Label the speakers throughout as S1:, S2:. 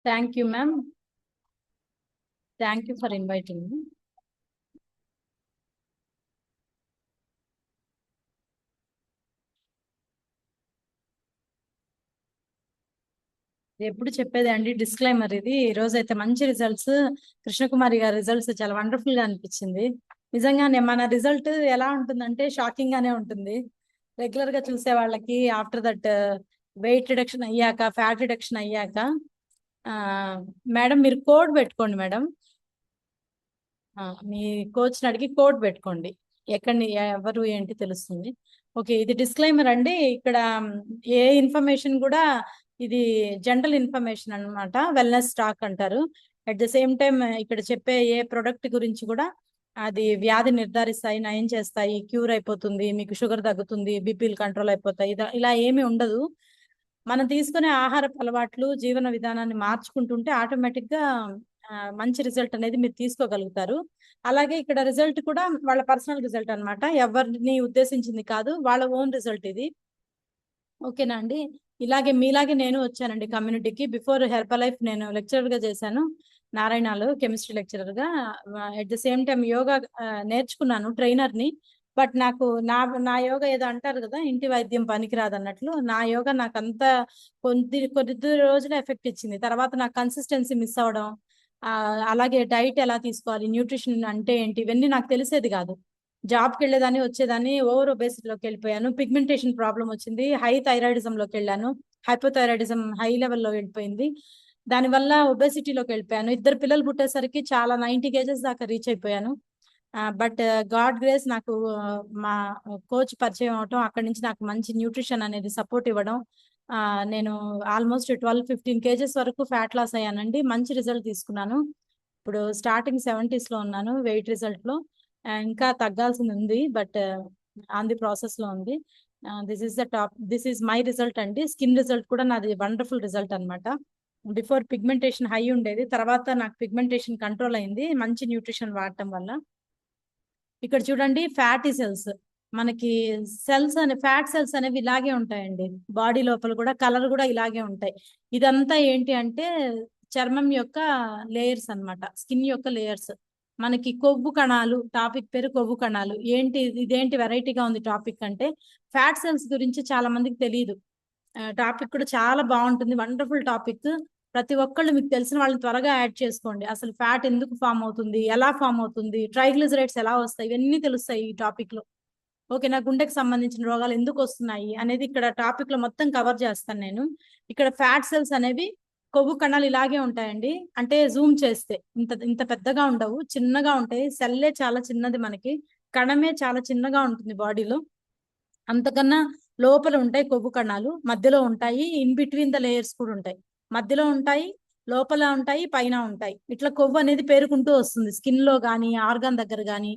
S1: Thank you, ma'am. Thank you for inviting me. ఎప్పుడు చెప్పేది అండి డిస్క్లైమర్ ఇది. ఈ రోజు అయితే మంచి రిజల్ట్స్, కృష్ణకుమారి గారి రిజల్ట్స్ చాలా వండర్ఫుల్ గా అనిపించింది. నిజంగానే మన రిజల్ట్ ఎలా ఉంటుందంటే షాకింగ్ గానే ఉంటుంది. రెగ్యులర్ గా చూసే వాళ్ళకి ఆఫ్టర్ దట్ వెయిట్ రిడక్షన్ అయ్యాక, ఫ్యాట్ రిడక్షన్ అయ్యాక, మేడం మీరు కోడ్ పెట్టుకోండి మేడం. మీ కోచ్ని అడిగి కోడ్ పెట్టుకోండి, ఎక్కడి ఎవరు ఏంటి తెలుస్తుంది. ఓకే, ఇది డిస్క్లైమర్ అండి. ఇక్కడ ఏ ఇన్ఫర్మేషన్ కూడా ఇది జనరల్ ఇన్ఫర్మేషన్ అన్నమాట. వెల్నెస్ స్టాక్ అంటారు. అట్ ద సేమ్ టైం ఇక్కడ చెప్పే ఏ ప్రొడక్ట్ గురించి కూడా అది వ్యాధి నిర్ధారిస్తాయి, నయం చేస్తాయి, క్యూర్ అయిపోతుంది, మీకు షుగర్ తగ్గుతుంది, బీపీలు కంట్రోల్ అయిపోతాయి, ఇలా ఏమీ ఉండదు. మనం తీసుకునే ఆహారపు అలవాట్లు, జీవన విధానాన్ని మార్చుకుంటుంటే ఆటోమేటిక్ గా మంచి రిజల్ట్ అనేది మీరు తీసుకోగలుగుతారు. అలాగే ఇక్కడ రిజల్ట్ కూడా వాళ్ళ పర్సనల్ రిజల్ట్ అన్నమాట, ఎవరిని ఉద్దేశించింది కాదు, వాళ్ళ ఓన్ రిజల్ట్ ఇది. ఓకేనా అండి. ఇలాగే మీలాగే నేను వచ్చానండి కమ్యూనిటీకి. బిఫోర్ హెర్బల్ లైఫ్ నేను లెక్చరర్ గా చేశాను నారాయణలో, కెమిస్ట్రీ లెక్చరర్ గా. At the same time yoga నేర్చుకున్నాను, ట్రైనర్ ని. బట్ నాకు నా యోగా ఏదో అంటారు కదా, ఇంటి వైద్యం పనికిరాదు అన్నట్లు, నా యోగా నాకు అంత కొద్ది రోజులు ఎఫెక్ట్ ఇచ్చింది. తర్వాత నాకు కన్సిస్టెన్సీ మిస్ అవ్వడం, అలాగే డైట్ ఎలా తీసుకోవాలి, న్యూట్రిషన్ అంటే ఏంటి, ఇవన్నీ నాకు తెలిసేది కాదు. జాబ్కి వెళ్ళేదాన్ని, వచ్చేదాన్ని, ఓవర్ ఒబేసిటీలోకి వెళ్ళిపోయాను. పిగ్మెంటేషన్ ప్రాబ్లం వచ్చింది, హై థైరాయిడిజంలోకి వెళ్ళాను, హైపోథైరాయిడిజం హై లెవెల్లో వెళ్ళిపోయింది. దానివల్ల ఒబేసిటీలోకి వెళ్ళిపోయాను. 2 పిల్లలు పుట్టేసరికి చాలా 90 కేజెస్ దాకా రీచ్ అయిపోయాను. బట్ గాడ్ గ్రేస్, నాకు మా కోచ్ పరిచయం అవటం, అక్కడి నుంచి నాకు మంచి న్యూట్రిషన్ అనేది సపోర్ట్ ఇవ్వడం, నేను ఆల్మోస్ట్ 12-15 కేజెస్ వరకు ఫ్యాట్ లాస్ అయ్యానండి. మంచి రిజల్ట్ తీసుకున్నాను. ఇప్పుడు స్టార్టింగ్ 70s లో ఉన్నాను వెయిట్ రిజల్ట్ లో. ఇంకా తగ్గాల్సింది ఉంది, బట్ ఆన్ ది ప్రాసెస్ లో ఉంది. దిస్ ఈస్ మై రిజల్ట్ అండి. స్కిన్ రిజల్ట్ కూడా నాది వండర్ఫుల్ రిజల్ట్ అన్నమాట. బిఫోర్ పిగ్మెంటేషన్ హై ఉండేది, తర్వాత నాకు పిగ్మెంటేషన్ కంట్రోల్ అయింది మంచి న్యూట్రిషన్ వాడటం వల్ల. ఇక్కడ చూడండి, ఫ్యాటీ సెల్స్, మనకి సెల్స్ అనే ఫ్యాట్ సెల్స్ అనేవి ఇలాగే ఉంటాయండి. బాడీ లోపల కూడా కలర్ కూడా ఇలాగే ఉంటాయి. ఇదంతా ఏంటి అంటే చర్మం యొక్క లేయర్స్ అన్నమాట, స్కిన్ యొక్క లేయర్స్. మనకి కొవ్వు కణాలు, టాపిక్ పేరు కొవ్వు కణాలు. ఇదేంటి వెరైటీగా ఉంది టాపిక్ అంటే, ఫ్యాట్ సెల్స్ గురించి చాలా మందికి తెలియదు. టాపిక్ కూడా చాలా బాగుంటుంది, వండర్ఫుల్ టాపిక్. ప్రతి ఒక్కళ్ళు మీకు తెలిసిన వాళ్ళని త్వరగా యాడ్ చేసుకోండి. అసలు ఫ్యాట్ ఎందుకు ఫామ్ అవుతుంది, ఎలా ఫామ్ అవుతుంది, ట్రైగ్లిజరైడ్స్ ఎలా వస్తాయి, ఇవన్నీ తెలుస్తాయి ఈ టాపిక్ లో. ఓకేనా. గుండెకి సంబంధించిన రోగాలు ఎందుకు వస్తున్నాయి అనేది ఇక్కడ టాపిక్ లో మొత్తం కవర్ చేస్తాను నేను. ఇక్కడ ఫ్యాట్ సెల్స్ అనేవి కొవ్వు కణాలు ఇలాగే ఉంటాయండి. అంటే జూమ్ చేస్తే ఇంత ఇంత పెద్దగా ఉండవు, చిన్నగా ఉంటాయి. సెల్లే చాలా చిన్నది, మనకి కణమే చాలా చిన్నగా ఉంటుంది బాడీలో. అంతకన్నా లోపల ఉంటాయి కొవ్వు కణాలు, మధ్యలో ఉంటాయి, ఇన్ బిట్వీన్ ద లేయర్స్ కూడా ఉంటాయి. మధ్యలో ఉంటాయి, లోపల ఉంటాయి, పైన ఉంటాయి. ఇట్లా కొవ్వు అనేది పేరుకుంటూ వస్తుంది స్కిన్ లో కానీ, ఆర్గాన్ దగ్గర కానీ,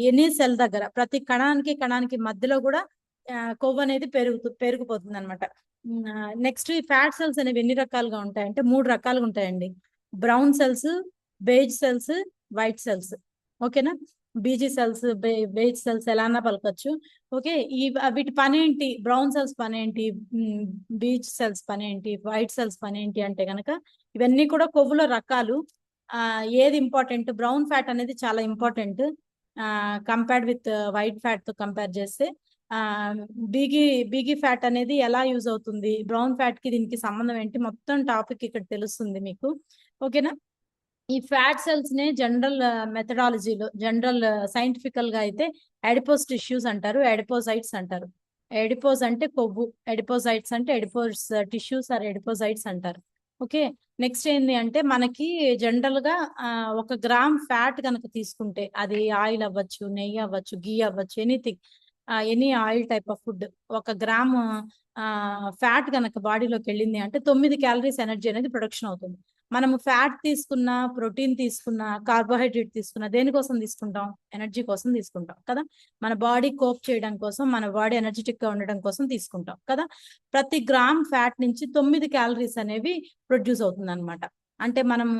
S1: ఎనీ సెల్ దగ్గర, ప్రతి కణానికి కణానికి మధ్యలో కూడా కొవ్వు అనేది పెరిగిపోతుంది అనమాట. నెక్స్ట్, ఈ ఫ్యాట్ సెల్స్ అనేవి ఎన్ని రకాలుగా ఉంటాయంటే 3 రకాలుగా ఉంటాయండి. Brown cells, beige cells, white cells. ఓకేనా. బీజీ సెల్స్, బేజ్ సెల్స్ ఎలా అన్నా పలకొచ్చు. ఓకే. వీటి పని ఏంటి, బ్రౌన్ సెల్స్ పని ఏంటి, బీచ్ సెల్స్ పని ఏంటి, వైట్ సెల్స్ పని ఏంటి అంటే గనక, ఇవన్నీ కూడా కొవ్వుల రకాలు. ఏది ఇంపార్టెంట్, బ్రౌన్ ఫ్యాట్ అనేది చాలా important compared with white fat తో కంపేర్ చేస్తే. బీగీ ఫ్యాట్ అనేది ఎలా యూజ్ అవుతుంది, బ్రౌన్ ఫ్యాట్ కి దీనికి సంబంధం ఏంటి, మొత్తం టాపిక్ ఇక్కడ తెలుస్తుంది మీకు. ఓకేనా. ఈ ఫ్యాట్ సెల్స్ నే జనరల్ మెథడాలజీలో, జనరల్ సైంటిఫికల్ గా అయితే అడిపోస్ టిష్యూస్ అంటారు, అడిపోసైట్స్ అంటారు. ఎడిపోస్ అంటే కొవ్వు, ఎడిపోసైట్స్ అంటే ఎడిపోస్ టిష్యూస్ ఆర్ ఎడిపోసైట్స్ అంటారు. ఓకే. నెక్స్ట్ ఏంటి అంటే, మనకి జనరల్ గా 1 గ్రామ్ ఫ్యాట్ కనుక తీసుకుంటే, అది ఆయిల్ అవ్వచ్చు, నెయ్యి అవ్వచ్చు, గీ అవ్వచ్చు, anything, any oil type of food, 1 gram fat కనుక బాడీలోకి వెళ్ళింది అంటే 9 క్యాలరీస్ ఎనర్జీ అనేది ప్రొడక్షన్ అవుతుంది. మనము ఫ్యాట్ తీసుకున్నా, ప్రోటీన్ తీసుకున్నా, కార్బోహైడ్రేట్ తీసుకున్నా, దేనికోసం తీసుకుంటాం, ఎనర్జీ కోసం తీసుకుంటాం కదా. మన బాడీ కోప్ చేయడం కోసం, మన బాడీ ఎనర్జెటిక్ గా ఉండడం కోసం తీసుకుంటాం కదా. ప్రతి గ్రామ్ ఫ్యాట్ నుంచి 9 క్యాలరీస్ అనేవి ప్రొడ్యూస్ అవుతుంది అనమాట. అంటే మనము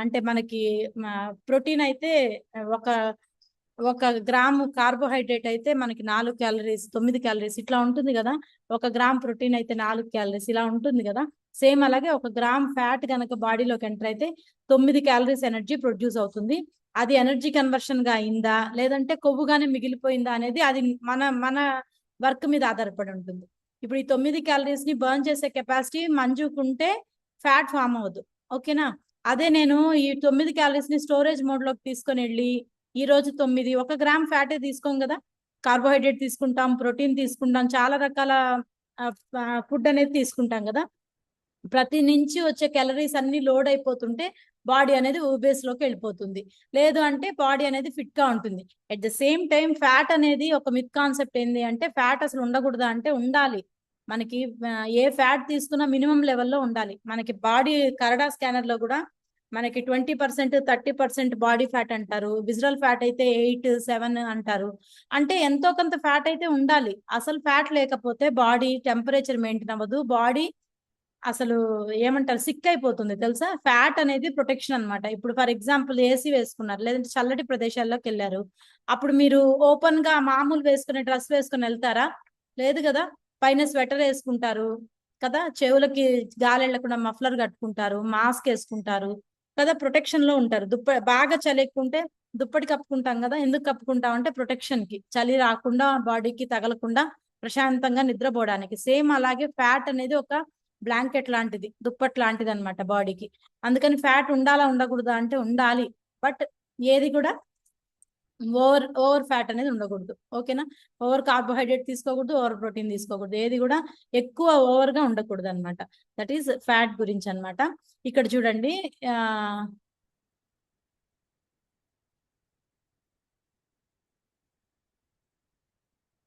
S1: అంటే మనకి ప్రోటీన్ అయితే ఒక ఒక గ్రాము కార్బోహైడ్రేట్ అయితే మనకి 4 క్యాలరీస్ 9 క్యాలరీస్ ఇట్లా ఉంటుంది కదా. 1 గ్రామ్ ప్రోటీన్ అయితే 4 క్యాలరీస్ ఇలా ఉంటుంది కదా. సేమ్ అలాగే 1 గ్రామ్ ఫ్యాట్ కనుక బాడీలోకి ఎంటర్ అయితే 9 క్యాలరీస్ ఎనర్జీ ప్రొడ్యూస్ అవుతుంది. అది ఎనర్జీ కన్వర్షన్ గా అయిందా లేదంటే కొవ్వుగానే మిగిలిపోయిందా అనేది అది మన మన వర్క్ మీద ఆధారపడి ఉంటుంది. ఇప్పుడు ఈ 9 క్యాలరీస్ ని బర్న్ చేసే కెపాసిటీ మంజుకుంటే ఫ్యాట్ ఫామ్ అవ్వదు. ఓకేనా. అదే నేను ఈ 9 క్యాలరీస్ ని స్టోరేజ్ మోడ్ లోకి తీసుకొని వెళ్ళి ఈ రోజు 9 1 గ్రామ్ ఫ్యాటే తీసుకోం కదా. కార్బోహైడ్రేట్ తీసుకుంటాం, ప్రోటీన్ తీసుకుంటాం, చాలా రకాల ఫుడ్ అనేది తీసుకుంటాం కదా. ప్రతి నుంచి వచ్చే క్యాలరీస్ అన్ని లోడ్ అయిపోతుంటే బాడీ అనేది ఊబేస్ లోకి వెళ్ళిపోతుంది. లేదు అంటే బాడీ అనేది ఫిట్ గా ఉంటుంది. At the same time fat అనేది ఒక మిత్ కాన్సెప్ట్ ఏంది అంటే ఫ్యాట్ అసలు ఉండకూడదా అంటే ఉండాలి. మనకి ఏ ఫ్యాట్ తీసుకున్నా మినిమం లెవెల్లో ఉండాలి. మనకి బాడీ కరడా స్కానర్ లో కూడా మనకి 20% 30% బాడీ ఫ్యాట్ అంటారు. విజరల్ ఫ్యాట్ అయితే 8 7 అంటారు. అంటే ఎంతో కొంత ఫ్యాట్ అయితే ఉండాలి. అసలు ఫ్యాట్ లేకపోతే బాడీ టెంపరేచర్ మెయింటైన్ అవ్వదు. బాడీ అసలు ఏమంటారు సిక్ అయిపోతుంది తెలుసా. ఫ్యాట్ అనేది ప్రొటెక్షన్ అన్నమాట. ఇప్పుడు ఫర్ ఎగ్జాంపుల్ ఏసీ వేసుకున్నారు లేదంటే చల్లటి ప్రదేశాల్లోకి వెళ్ళారు. అప్పుడు మీరు ఓపెన్ గా మామూలు వేసుకునే డ్రెస్ వేసుకుని వెళ్తారా? లేదు కదా. పైన స్వెటర్ వేసుకుంటారు కదా, చెవులకి గాలి వెళ్ళకుండా మఫ్లర్ కట్టుకుంటారు, మాస్క్ వేసుకుంటారు కదా, ప్రొటెక్షన్ లో ఉంటారు. బాగా చలి ఎక్కువ ఉంటే దుప్పటి కప్పుకుంటాం కదా. ఎందుకు కప్పుకుంటాం అంటే ప్రొటెక్షన్ కి, చలి రాకుండా బాడీకి తగలకుండా ప్రశాంతంగా నిద్రపోవడానికి. సేమ్ అలాగే ఫ్యాట్ అనేది ఒక బ్లాంకెట్ లాంటిది, దుప్పట్ లాంటిది అనమాట బాడీకి. అందుకని ఫ్యాట్ ఉండాలా ఉండకూడదా అంటే ఉండాలి. బట్ ఏది కూడా ఓవర్ ఫ్యాట్ అనేది ఉండకూడదు. ఓకేనా. ఓవర్ కార్బోహైడ్రేట్ తీసుకోకూడదు, ఓవర్ ప్రోటీన్ తీసుకోకూడదు. ఏది కూడా ఎక్కువ ఓవర్ గా ఉండకూడదు అనమాట. దట్ ఈస్ ఫ్యాట్ గురించి అనమాట. ఇక్కడ చూడండి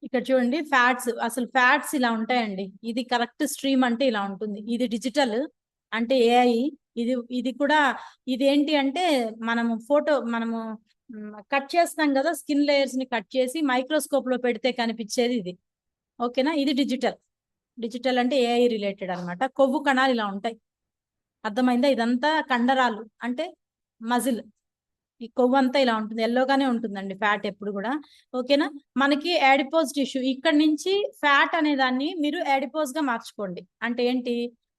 S1: ఇక్కడ చూడండి ఫ్యాట్స్, అసలు ఫ్యాట్స్ ఇలా ఉంటాయండి. ఇది కరెక్ట్ స్ట్రీమ్ అంటే ఇలా ఉంటుంది. ఇది డిజిటల్ అంటే ఏఐ. ఇది ఇది కూడా ఇది ఏంటి అంటే మనము కట్ చేస్తాం కదా, స్కిన్ లేయర్స్ ని కట్ చేసి మైక్రోస్కోప్ లో పెడితే కనిపించేది ఇది. ఓకేనా. ఇది డిజిటల్. డిజిటల్ అంటే ఏఐ రిలేటెడ్ అనమాట. కొవ్వు కణాలు ఇలా ఉంటాయి. అర్థమైందా. ఇదంతా కండరాలు అంటే మజిల్. ఈ కొవ్వు అంతా ఇలా ఉంటుంది, ఎల్లోగానే ఉంటుందండి ఫ్యాట్ ఎప్పుడు కూడా. ఓకేనా. మనకి యాడిపోజ్ టిష్యూ ఇక్కడ నుంచి ఫ్యాట్ అనే దాన్ని మీరు యాడిపోజ్ గా మార్చుకోండి. అంటే ఏంటి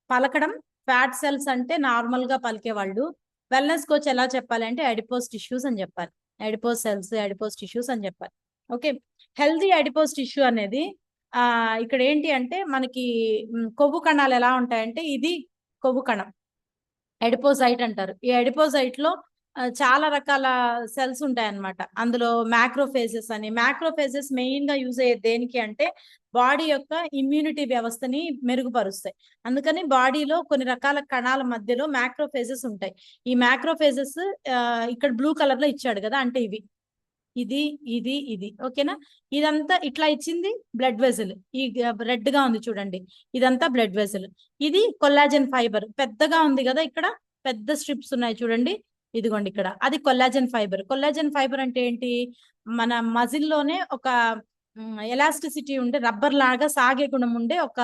S1: పలకడం, ఫ్యాట్ సెల్స్ అంటే నార్మల్ గా పలికే వాళ్ళు వెల్నెస్ కోచ్ ఎలా చెప్పాలి అంటే యాడిపోజ్ టిష్యూస్ అని చెప్పాలి. యాడిపోజ్ సెల్స్, యాడిపోజ్ టిష్యూస్ అని చెప్పాలి. ఓకే. హెల్దీ యాడిపోజ్ టిష్యూ అనేది ఇక్కడ ఏంటి అంటే మనకి కొవ్వు కణాలు ఎలా ఉంటాయంటే ఇది కొవ్వు కణం, ఎడిపోసైట్ అంటారు. ఈ ఎడిపోసైట్ లో చాలా రకాల సెల్స్ ఉంటాయన్నమాట. అందులో మ్యాక్రోఫేజెస్ అని, మ్యాక్రోఫేజెస్ మెయిన్ గా యూజ్ అయ్యేది దేనికి అంటే బాడీ యొక్క ఇమ్యూనిటీ వ్యవస్థని మెరుగుపరుస్తాయి. అందుకని బాడీలో కొన్ని రకాల కణాల మధ్యలో మ్యాక్రోఫేజెస్ ఉంటాయి. ఈ మ్యాక్రోఫేజెస్ ఇక్కడ బ్లూ కలర్ లో ఇచ్చాడు కదా, అంటే ఇవి ఇది ఇది ఇది. ఓకేనా. ఇదంతా ఇట్లా ఇచ్చింది బ్లడ్ వెజల్. ఈ రెడ్ గా ఉంది చూడండి, ఇదంతా బ్లడ్ వెజల్. ఇది కొల్లాజన్ ఫైబర్ పెద్దగా ఉంది కదా, ఇక్కడ పెద్ద స్ట్రిప్స్ ఉన్నాయి చూడండి, ఇదిగోండి ఇక్కడ, అది కొల్లాజన్ ఫైబర్. కొల్లాజన్ ఫైబర్ అంటే ఏంటి, మన మజిల్ లోనే ఒక ఎలాస్టిసిటీ ఉండే రబ్బర్ లాగా సాగే గుణం ఉండే ఒక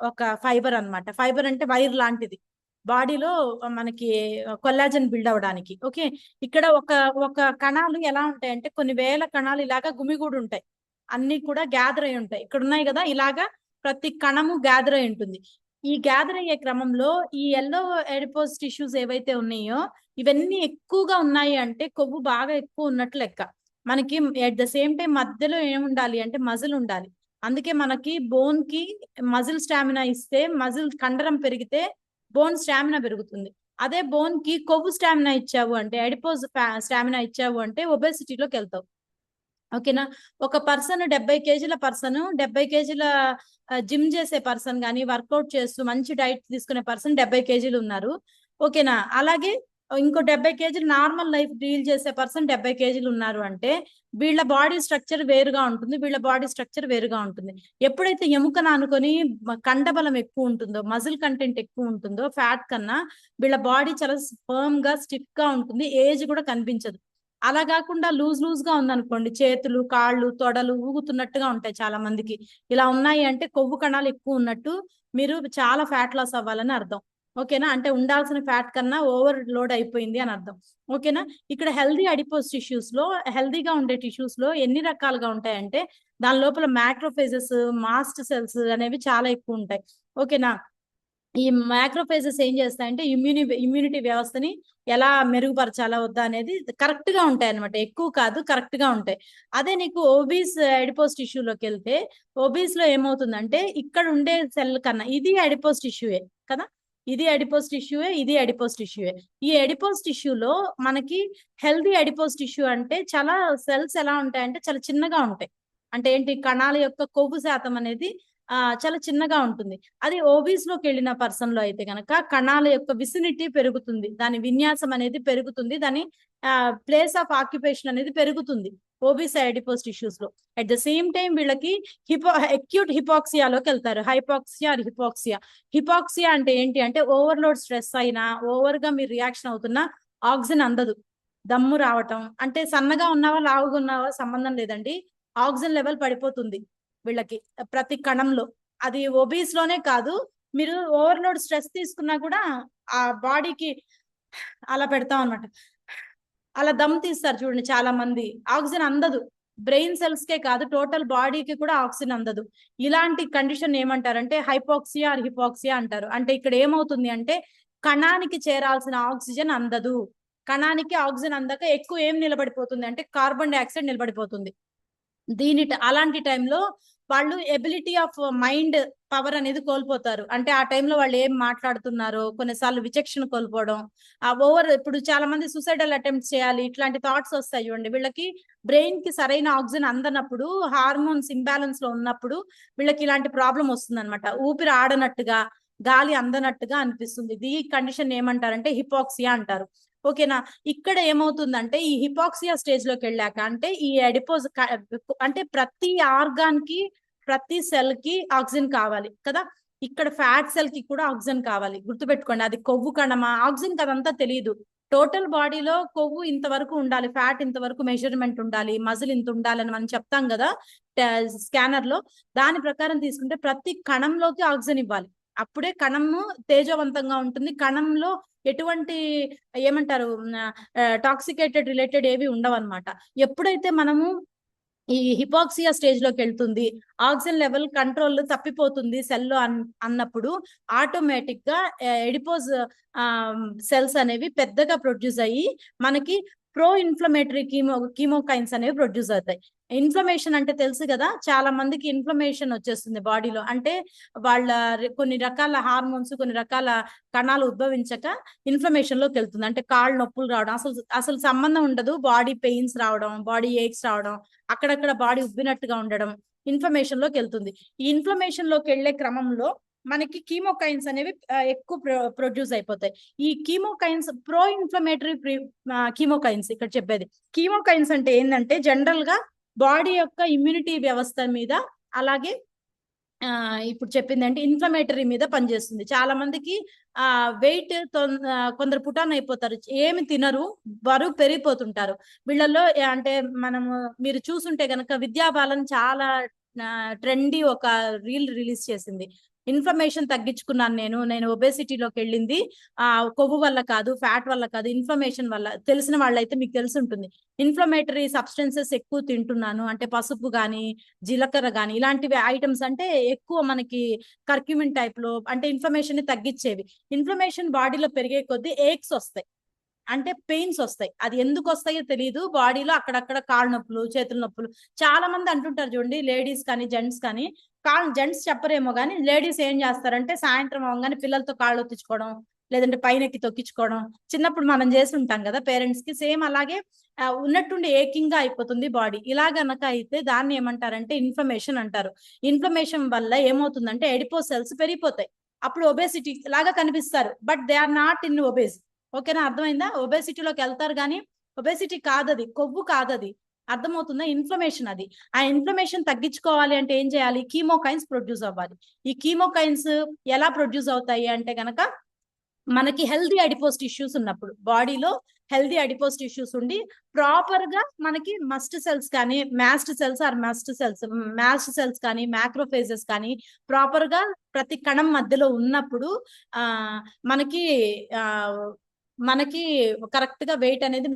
S1: ఒక ఫైబర్ అన్నమాట. ఫైబర్ అంటే వైర్ లాంటిది బాడీలో మనకి కొల్లాజన్ బిల్డ్ అవడానికి. ఓకే. ఇక్కడ ఒక ఒక కణాలు ఎలా ఉంటాయంటే కొన్ని వేల కణాలు ఇలాగా గుమిగూడు ఉంటాయి, అన్ని కూడా గ్యాదర్ అయి ఉంటాయి. ఇక్కడ ఉన్నాయి కదా, ఇలాగా ప్రతి కణము గ్యాదర్ అయి ఉంటుంది. ఈ గ్యాదర్ అయ్యే క్రమంలో ఈ ఎల్లో ఎడిపోజ్ టిష్యూస్ ఏవైతే ఉన్నాయో ఇవన్నీ ఎక్కువగా ఉన్నాయి అంటే కొవ్వు బాగా ఎక్కువ ఉన్నట్లు లెక్క. మనకి ఎట్ ద సేమ్ టైం మధ్యలో ఏముండాలి అంటే మజిల్ ఉండాలి. అందుకే మనకి బోన్ కి మజిల్ స్టామినా ఇస్తే, మజిల్ కండరం పెరిగితే బోన్ స్టామినా పెరుగుతుంది. అదే బోన్ కి కొవ్వు స్టామినా ఇచ్చావు అంటే, ఎడిపోజ్ స్టామినా ఇచ్చావు అంటే ఒబేసిటీలోకి వెళ్తావు. ఓకేనా. ఒక పర్సన్ 70 కేజీల పర్సన్, 70 కేజీల జిమ్ చేసే పర్సన్ కానీ వర్కౌట్ చేస్తూ మంచి డైట్ తీసుకునే పర్సన్ 70 కేజీలు ఉన్నారు. ఓకేనా. అలాగే ఇంకో 70 కేజీలు నార్మల్ లైఫ్ డీల్ చేసే పర్సన్ 70 కేజీలు ఉన్నారు అంటే వీళ్ళ బాడీ స్ట్రక్చర్ వేరుగా ఉంటుంది, వీళ్ళ బాడీ స్ట్రక్చర్ వేరుగా ఉంటుంది. ఎప్పుడైతే ఎముకను అనుకొని కండబలం ఎక్కువ ఉంటుందో, మజిల్ కంటెంట్ ఎక్కువ ఉంటుందో ఫ్యాట్ కన్నా, వీళ్ళ బాడీ చాలా ఫర్మ్ గా స్టిఫ్ గా ఉంటుంది, ఏజ్ కూడా కనిపించదు. అలా కాకుండా లూజ్ గా ఉందనుకోండి, చేతులు కాళ్ళు తొడలు ఊగుతున్నట్టుగా ఉంటాయి చాలా మందికి. ఇలా ఉన్నాయి అంటే కొవ్వు కణాలు ఎక్కువ ఉన్నట్టు, మీరు చాలా ఫ్యాట్ లాస్ అవ్వాలని అర్థం. ఓకేనా, అంటే ఉండాల్సిన ఫ్యాట్ కన్నా ఓవర్ లోడ్ అయిపోయింది అని అర్థం. ఓకేనా, ఇక్కడ హెల్దీ అడిపోస్ టిష్యూస్ లో, హెల్దీగా ఉండే టిష్యూస్ లో ఎన్ని రకాలుగా ఉంటాయంటే దాని లోపల మ్యాక్రోఫేజెస్, మాస్ట్ సెల్స్ అనేవి చాలా ఎక్కువ ఉంటాయి. ఓకేనా, ఈ మ్యాక్రోఫేజెస్ ఏం చేస్తాయంటే ఇమ్యూనిటీ వ్యవస్థని ఎలా మెరుగుపరచాలా వద్దా అనేది కరెక్ట్ గా ఉంటాయి అనమాట. ఎక్కువ కాదు, కరెక్ట్ గా ఉంటాయి. అదే నీకు ఓబీస్ అడిపోస్ టిష్యూలోకి వెళ్తే ఓబీస్ లో ఏమవుతుందంటే ఇక్కడ ఉండే సెల్ కన్నా ఇది అడిపోస్ టిష్యూయే కదా, ఇది అడిపోస్ టిష్యూయే, ఇది అడిపోస్ టిష్యూయే. ఈ అడిపోస్ టిష్యూలో మనకి హెల్దీ అడిపోస్ టిష్యూ అంటే చాలా సెల్స్ ఎలా ఉంటాయంటే చాలా చిన్నగా ఉంటాయి. అంటే ఏంటి, కణాల యొక్క కొవ్వు శాతం అనేది చాలా చిన్నగా ఉంటుంది. అది ఓబీస్ లోకి వెళ్ళిన పర్సన్ లో అయితే కనుక కణాల యొక్క విసినిటీ పెరుగుతుంది, దాని విన్యాసం అనేది పెరుగుతుంది, దాని ప్లేస్ ఆఫ్ ఆక్యుపేషన్ అనేది పెరుగుతుంది ఓబీస్ అడిపోస్ టిష్యూస్ లో. అట్ ద సేమ్ టైం వీళ్ళకి అక్యూట్ హిపాక్సియాలోకి వెళ్తారు. హైపాక్సియా, హిపాక్సియా. హిపాక్సియా అంటే ఏంటి అంటే ఓవర్లోడ్ స్ట్రెస్ అయినా, ఓవర్ గా మీరు రియాక్షన్ అవుతున్నా ఆక్సిజన్ అందదు, దమ్ము రావటం. అంటే సన్నగా ఉన్నావా లావుగా ఉన్నావా సంబంధం లేదండి, ఆక్సిజన్ లెవెల్ పడిపోతుంది వీళ్ళకి ప్రతి కణంలో. అది ఒబీస్ లోనే కాదు, మీరు ఓవర్లోడ్ స్ట్రెస్ తీసుకున్నా కూడా ఆ బాడీకి అలా పెడతాం అనమాట, అలా దమ్ తీస్తారు చూడండి. చాలా మంది ఆక్సిజన్ అందదు, బ్రెయిన్ సెల్స్ కే కాదు టోటల్ బాడీకి కూడా ఆక్సిజన్ అందదు. ఇలాంటి కండిషన్ ఏమంటారంటే హైపాక్సియా ఆర్ హిపాక్సియా అంటారు. అంటే ఇక్కడ ఏమవుతుంది అంటే కణానికి చేరాల్సిన ఆక్సిజన్ అందదు, కణానికి ఆక్సిజన్ అందక ఎక్కువ ఏం నిలబడిపోతుంది అంటే కార్బన్ డైఆక్సైడ్ నిలబడిపోతుంది. అలాంటి టైంలో వాళ్ళు ఎబిలిటీ ఆఫ్ మైండ్ పవర్ అనేది కోల్పోతారు. అంటే ఆ టైంలో వాళ్ళు ఏం మాట్లాడుతున్నారో కొన్నిసార్లు విచక్షణ కోల్పోవడం, ఆ ఓవర్, ఇప్పుడు చాలా మంది సూసైడల్ అటెంప్ట్స్ చేయాలి ఇట్లాంటి థాట్స్ వస్తాయి చూడండి. వీళ్ళకి బ్రెయిన్ కి సరైన ఆక్సిజన్ అందనప్పుడు, హార్మోన్స్ ఇంబ్యాలెన్స్ లో ఉన్నప్పుడు వీళ్ళకి ఇలాంటి ప్రాబ్లం వస్తుంది అనమాట. ఊపిరి ఆడనట్టుగా, గాలి అందనట్టుగా అనిపిస్తుంది. ఈ కండిషన్ ఏమంటారంటే హిపాక్సియా అంటారు. ఓకేనా, ఇక్కడ ఏమవుతుందంటే ఈ హిపాక్సియా స్టేజ్ లోకి వెళ్ళాక అంటే ఈ అడిపోజ్ అంటే ప్రతి ఆర్గాన్ కి, ప్రతి సెల్ కి ఆక్సిజన్ కావాలి కదా, ఇక్కడ ఫ్యాట్ సెల్ కి కూడా ఆక్సిజన్ కావాలి. గుర్తుపెట్టుకోండి, అది కొవ్వు కణమా ఆక్సిజన్ కదంతా తెలియదు. టోటల్ బాడీలో కొవ్వు ఇంతవరకు ఉండాలి, ఫ్యాట్ ఇంతవరకు మెజర్మెంట్ ఉండాలి, మజిల్ ఇంత ఉండాలి అని మనం చెప్తాం కదా స్కానర్ లో. దాని ప్రకారం తీసుకుంటే ప్రతి కణంలోకి ఆక్సిజన్ ఇవ్వాలి, అప్పుడే కణము తేజవంతంగా ఉంటుంది. కణంలో ఎటువంటి ఏమంటారు టాక్సికేటెడ్ రిలేటెడ్ ఏవి ఉండవన్నమాట. ఎప్పుడైతే మనము ఈ హిపాక్సియా స్టేజ్ లోకి వెళ్తుంది, ఆక్సిజన్ లెవెల్ కంట్రోల్ తప్పిపోతుంది సెల్లో అన్నప్పుడు ఆటోమేటిక్ గా ఎడిపోజ్ సెల్స్ అనేవి పెద్దగా ప్రొడ్యూస్ అయ్యి మనకి ప్రో ఇన్ఫ్లమేటరీ కీమోకైన్స్ అనేవి ప్రొడ్యూస్ అవుతాయి. ఇన్ఫ్లమేషన్ అంటే తెలుసు కదా, చాలా మందికి ఇన్ఫ్లమేషన్ వచ్చేస్తుంది బాడీలో. అంటే వాళ్ళ కొన్ని రకాల హార్మోన్స్, కొన్ని రకాల కణాలు ఉద్భవించక ఇన్ఫ్లమేషన్ లోకి వెళ్తుంది. అంటే కాళ్ళు నొప్పులు రావడం, అసలు సంబంధం ఉండదు, బాడీ పెయిన్స్ రావడం, బాడీ ఏక్స్ రావడం, అక్కడక్కడ బాడీ ఉబ్బినట్టుగా ఉండడం, ఇన్ఫ్లమేషన్ లోకి వెళ్తుంది. ఈ ఇన్ఫ్లమేషన్ లోకి వెళ్లే క్రమంలో మనకి కీమోకైన్స్ అనేవి ఎక్కువ ప్రొడ్యూస్ అయిపోతాయి. ఈ కీమోకైన్స్ ప్రో ఇన్ఫ్లమేటరీ కీమోకైన్స్ ఇక్కడ చెప్పేది. కీమోకైన్స్ అంటే ఏంటంటే జనరల్ గా బాడీ యొక్క ఇమ్యూనిటీ వ్యవస్థ మీద, అలాగే ఇప్పుడు చెప్పింది అంటే ఇన్ఫ్లమేటరీ మీద పనిచేస్తుంది. చాలా మందికి వెయిట్ కొందరు పుటాన్ అయిపోతారు, ఏమి తినరు, బరువు పెరిగిపోతుంటారు. వీళ్ళలో అంటే మనము మీరు చూసుంటే గనక విద్యాబాలన్ చాలా ట్రెండీ ఒక రీల్ రిలీజ్ చేసింది. ఇన్ఫర్మేషన్ తగ్గించుకున్నాను నేను ఒబేసిటీలోకి వెళ్ళింది కొవ్వు వల్ల కాదు, ఫ్యాట్ వల్ల కాదు, ఇన్ఫర్మేషన్ వల్ల. తెలిసిన వాళ్ళైతే మీకు తెలిసి ఉంటుంది. ఇన్ఫ్లమేటరీ సబ్స్టెన్సెస్ ఎక్కువ తింటున్నాను అంటే పసుపు గాని, జీలకర్ర గాని, ఇలాంటివి ఐటమ్స్ అంటే ఎక్కువ మనకి కర్క్యూమిన్ టైప్ లో అంటే ఇన్ఫ్లమేషన్ ని తగ్గించేవి. ఇన్ఫ్లమేషన్ బాడీలో పెరిగే కొద్దీ ఏక్స్ వస్తాయి, అంటే పెయిన్స్ వస్తాయి. అది ఎందుకు వస్తాయో తెలియదు, బాడీలో అక్కడక్కడ కాళ్ళ నొప్పులు, చేతుల నొప్పులు. చాలా మంది అంటుంటారు చూడండి, లేడీస్ కానీ జెంట్స్ కానీ. జెంట్స్ చెప్పరేమో కానీ లేడీస్ ఏం చేస్తారంటే సాయంత్రం అవగానే పిల్లలతో కాళ్ళు ఒత్తించుకోవడం, లేదంటే పైన ఎక్కి తొక్కించుకోవడం, చిన్నప్పుడు మనం చేసి ఉంటాం కదా పేరెంట్స్ కి. సేమ్ అలాగే ఉన్నట్టుండి ఏకింగ్ గా అయిపోతుంది బాడీ. ఇలా గనక అయితే దాన్ని ఏమంటారంటే ఇన్ఫ్లమేషన్ అంటారు. ఇన్ఫ్లమేషన్ వల్ల ఏమవుతుందంటే ఎడిపో సెల్స్ పెరిగిపోతాయి, అప్పుడు ఒబేసిటీ లాగా కనిపిస్తారు, but they are not in obese. ఓకేనా, అర్థమైందా? ఒబేసిటీలోకి వెళ్తారు కానీ ఒబేసిటీ కాదది, కొవ్వు కాదది, అర్థమవుతుందా? ఇన్ఫ్లమేషన్ అది. ఆ ఇన్ఫ్లమేషన్ తగ్గించుకోవాలి అంటే ఏం చేయాలి? కీమోకైన్స్ ప్రొడ్యూస్ అవ్వాలి. ఈ కీమోకైన్స్ ఎలా ప్రొడ్యూస్ అవుతాయి అంటే గనక మనకి హెల్దీ అడిపోస్ టిష్యూస్ ఉన్నప్పుడు, బాడీలో హెల్దీ అడిపోస్ టిష్యూస్ ఉండి ప్రాపర్ గా మనకి మస్ట్ సెల్స్ కానీ మాస్ట్ సెల్స్ కానీ మ్యాక్రోఫేజెస్ కానీ ప్రాపర్ గా ప్రతి కణం మధ్యలో ఉన్నప్పుడు ఆ మనకి ఆ మనకి కరెక్ట్ గా వెయిట్ అనేది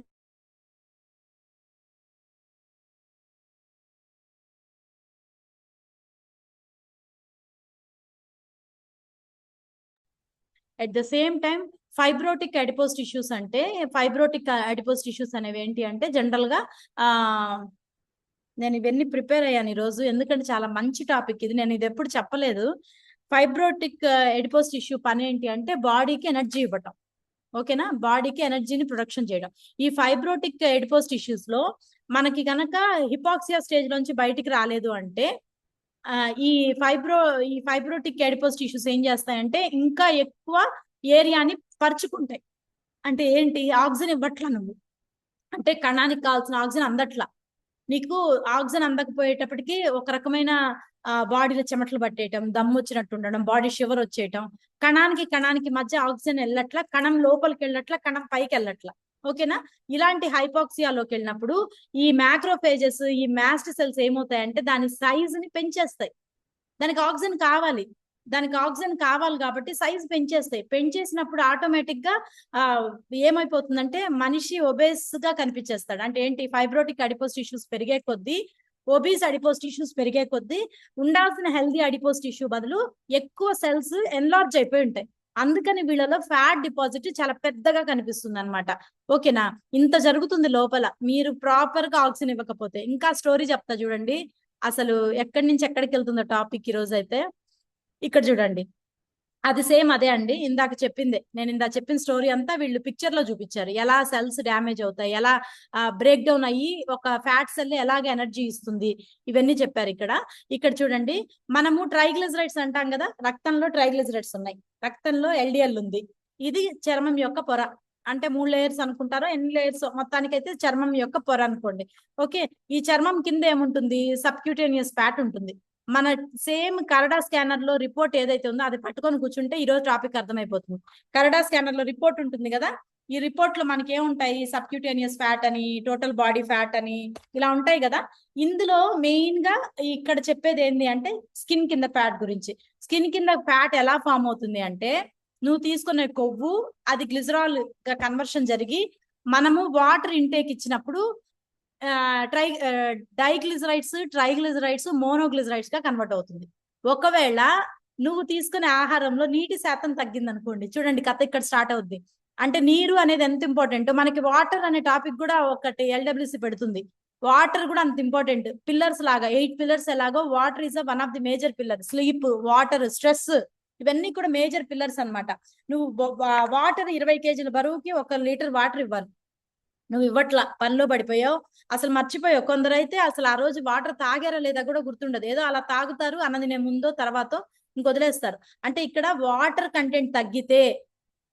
S1: at the same time fibrotic adipose tissues అంటే ఫైబ్రోటిక్ అడిపోస్ టిష్యూస్ అనేవి ఏంటి అంటే జనరల్ గా నేను ఇవన్నీ ప్రిపేర్ అయ్యాను ఈరోజు, ఎందుకంటే చాలా మంచి టాపిక్ ఇది, నేను ఇది ఎప్పుడు చెప్పలేదు. ఫైబ్రోటిక్ ఎడిపోస్ టిష్యూ పని ఏంటి అంటే బాడీకి ఎనర్జీ ఇవ్వటం, ఓకేనా, బాడీకి ఎనర్జీని ప్రొడక్షన్ చేయడం. ఈ ఫైబ్రోటిక్ ఎడిపోస్ టిష్యూస్ లో మనకి కనుక హిపాక్సియా స్టేజ్ నుంచి బయటికి రాలేదు అంటే ఈ ఫైబ్రోటిక్ ఎడిపోస్ టిష్యూస్ ఏం చేస్తాయంటే ఇంకా ఎక్కువ ఏరియాని పరుచుకుంటాయి. అంటే ఏంటి, ఆక్సిజన్ ఇవ్వట్లా నువ్వు, అంటే కణానికి కావాల్సిన ఆక్సిజన్ అందట్లా, నీకు ఆక్సిజన్ అందకపోయేటప్పటికి ఒక రకమైన బాడీలో చెమటలు పట్టేయటం, దమ్ము వచ్చినట్టు ఉండడం, బాడీ షివర్ వచ్చేయటం, కణానికి మధ్య ఆక్సిజన్ వెళ్ళట్లా, కణం లోపలికి వెళ్ళట్లా, కణం పైకి వెళ్ళట్లా, ఓకేనా. ఇలాంటి హైపాక్సియాలోకి వెళ్ళినప్పుడు ఈ మ్యాక్రోఫేజెస్, ఈ మాస్ట్ సెల్స్ ఏమవుతాయంటే దాని సైజ్ ని పెంచేస్తాయి. దానికి ఆక్సిజన్ కావాలి కాబట్టి సైజ్ పెంచేస్తాయి. పెంచేసినప్పుడు ఆటోమేటిక్ గా ఏమైపోతుందంటే మనిషి ఒబేస్ గా కనిపించేస్తాడు. అంటే ఏంటి, ఫైబ్రోటిక్ అడిపోస్ టిష్యూస్ పెరిగే కొద్దీ, ఒబీస్ అడిపోస్ టిష్యూస్ పెరిగే కొద్దీ ఉండాల్సిన హెల్దీ అడిపోస్ టిష్యూ బదులు ఎక్కువ సెల్స్ ఎన్లార్జ్ అయిపోయి ఉంటాయి. అందుకని వీళ్ళలో ఫ్యాట్ డిపాజిట్ చాలా పెద్దగా కనిపిస్తుంది అనమాట, ఓకేనా. ఇంత జరుగుతుంది లోపల, మీరు ప్రాపర్ గా ఆక్సిజన్ ఇవ్వకపోతే. ఇంకా స్టోరీ చెప్తా చూడండి, అసలు ఎక్కడి నుంచి ఎక్కడికి వెళ్తుందో టాపిక్ ఈ రోజు అయితే. ఇక్కడ చూడండి, అది సేమ్ అదే అండి, ఇందాక చెప్పిన స్టోరీ అంతా వీళ్ళు పిక్చర్ లో చూపించారు. ఎలా సెల్స్ డ్యామేజ్ అవుతాయి, ఎలా బ్రేక్ డౌన్ అయ్యి ఒక ఫ్యాట్ సెల్ ఎలాగ ఎనర్జీ ఇస్తుంది, ఇవన్నీ చెప్పారు ఇక్కడ చూడండి. మనము ట్రైగ్లిజరైడ్స్ అంటాం కదా, రక్తంలో ట్రైగ్లిజరైడ్స్ ఉన్నాయి, రక్తంలో ఎల్డిఎల్ ఉంది. ఇది చర్మం యొక్క పొర, అంటే 3 లేయర్స్ అనుకుంటారో ఎన్ని లేయర్స్, మొత్తానికి అయితే చర్మం యొక్క పొర అనుకోండి, ఓకే. ఈ చర్మం కింద ఏముంటుంది, సబ్క్యూటేనియస్ ఫ్యాట్ ఉంటుంది. మన సేమ్ కరడా స్కానర్ లో రిపోర్ట్ ఏదైతే ఉందో అది పట్టుకొని కూర్చుంటే ఈ రోజు టాపిక్ అర్థమైపోతుంది. కరడా స్కానర్ లో రిపోర్ట్ ఉంటుంది కదా, ఈ రిపోర్ట్ లో మనకి ఏముంటాయి, సబ్క్యూటేనియస్ ఫ్యాట్ అని, టోటల్ బాడీ ఫ్యాట్ అని, ఇలా ఉంటాయి కదా. ఇందులో మెయిన్ గా ఇక్కడ చెప్పేది ఏంటి అంటే స్కిన్ కింద ఫ్యాట్ గురించి. స్కిన్ కింద ఫ్యాట్ ఎలా ఫామ్ అవుతుంది అంటే, నువ్వు తీసుకునే కొవ్వు అది గ్లిజరాల్ గా కన్వర్షన్ జరిగి మనము వాటర్ ఇంటేక్ ఇచ్చినప్పుడు డైగ్లిజరైడ్స్, ట్రైగ్లిజరైడ్స్, మోనోగ్లిజరైడ్స్ గా కన్వర్ట్ అవుతుంది. ఒకవేళ నువ్వు తీసుకునే ఆహారంలో నీటి శాతం తగ్గింది అనుకోండి, చూడండి కథ ఇక్కడ స్టార్ట్ అవుద్ది. అంటే నీరు అనేది ఎంత ఇంపార్టెంట్, మనకి వాటర్ అనే టాపిక్ కూడా ఒకటి ఎల్డబ్ల్యూసి పెడుతుంది. వాటర్ కూడా అంత ఇంపార్టెంట్, పిల్లర్స్ లాగా 8 పిల్లర్స్ ఎలాగో water is one of the major pillar. Sleep, water, stress, ఇవన్నీ కూడా మేజర్ పిల్లర్స్ అనమాట. నువ్వు వాటర్ 20 కేజీల బరువుకి 1 లీటర్ వాటర్ ఇవ్వాలి, నువ్వు ఇవ్వట్లా, పనిలో పడిపోయావు, అసలు మర్చిపోయావు. కొందరైతే అసలు ఆ రోజు వాటర్ తాగారా లేదా కూడా గుర్తుండదు, ఏదో అలా తాగుతారు, అన్నది నేను ముందో తర్వాత ఇంకొదిలేస్తారు. అంటే ఇక్కడ వాటర్ కంటెంట్ తగ్గితే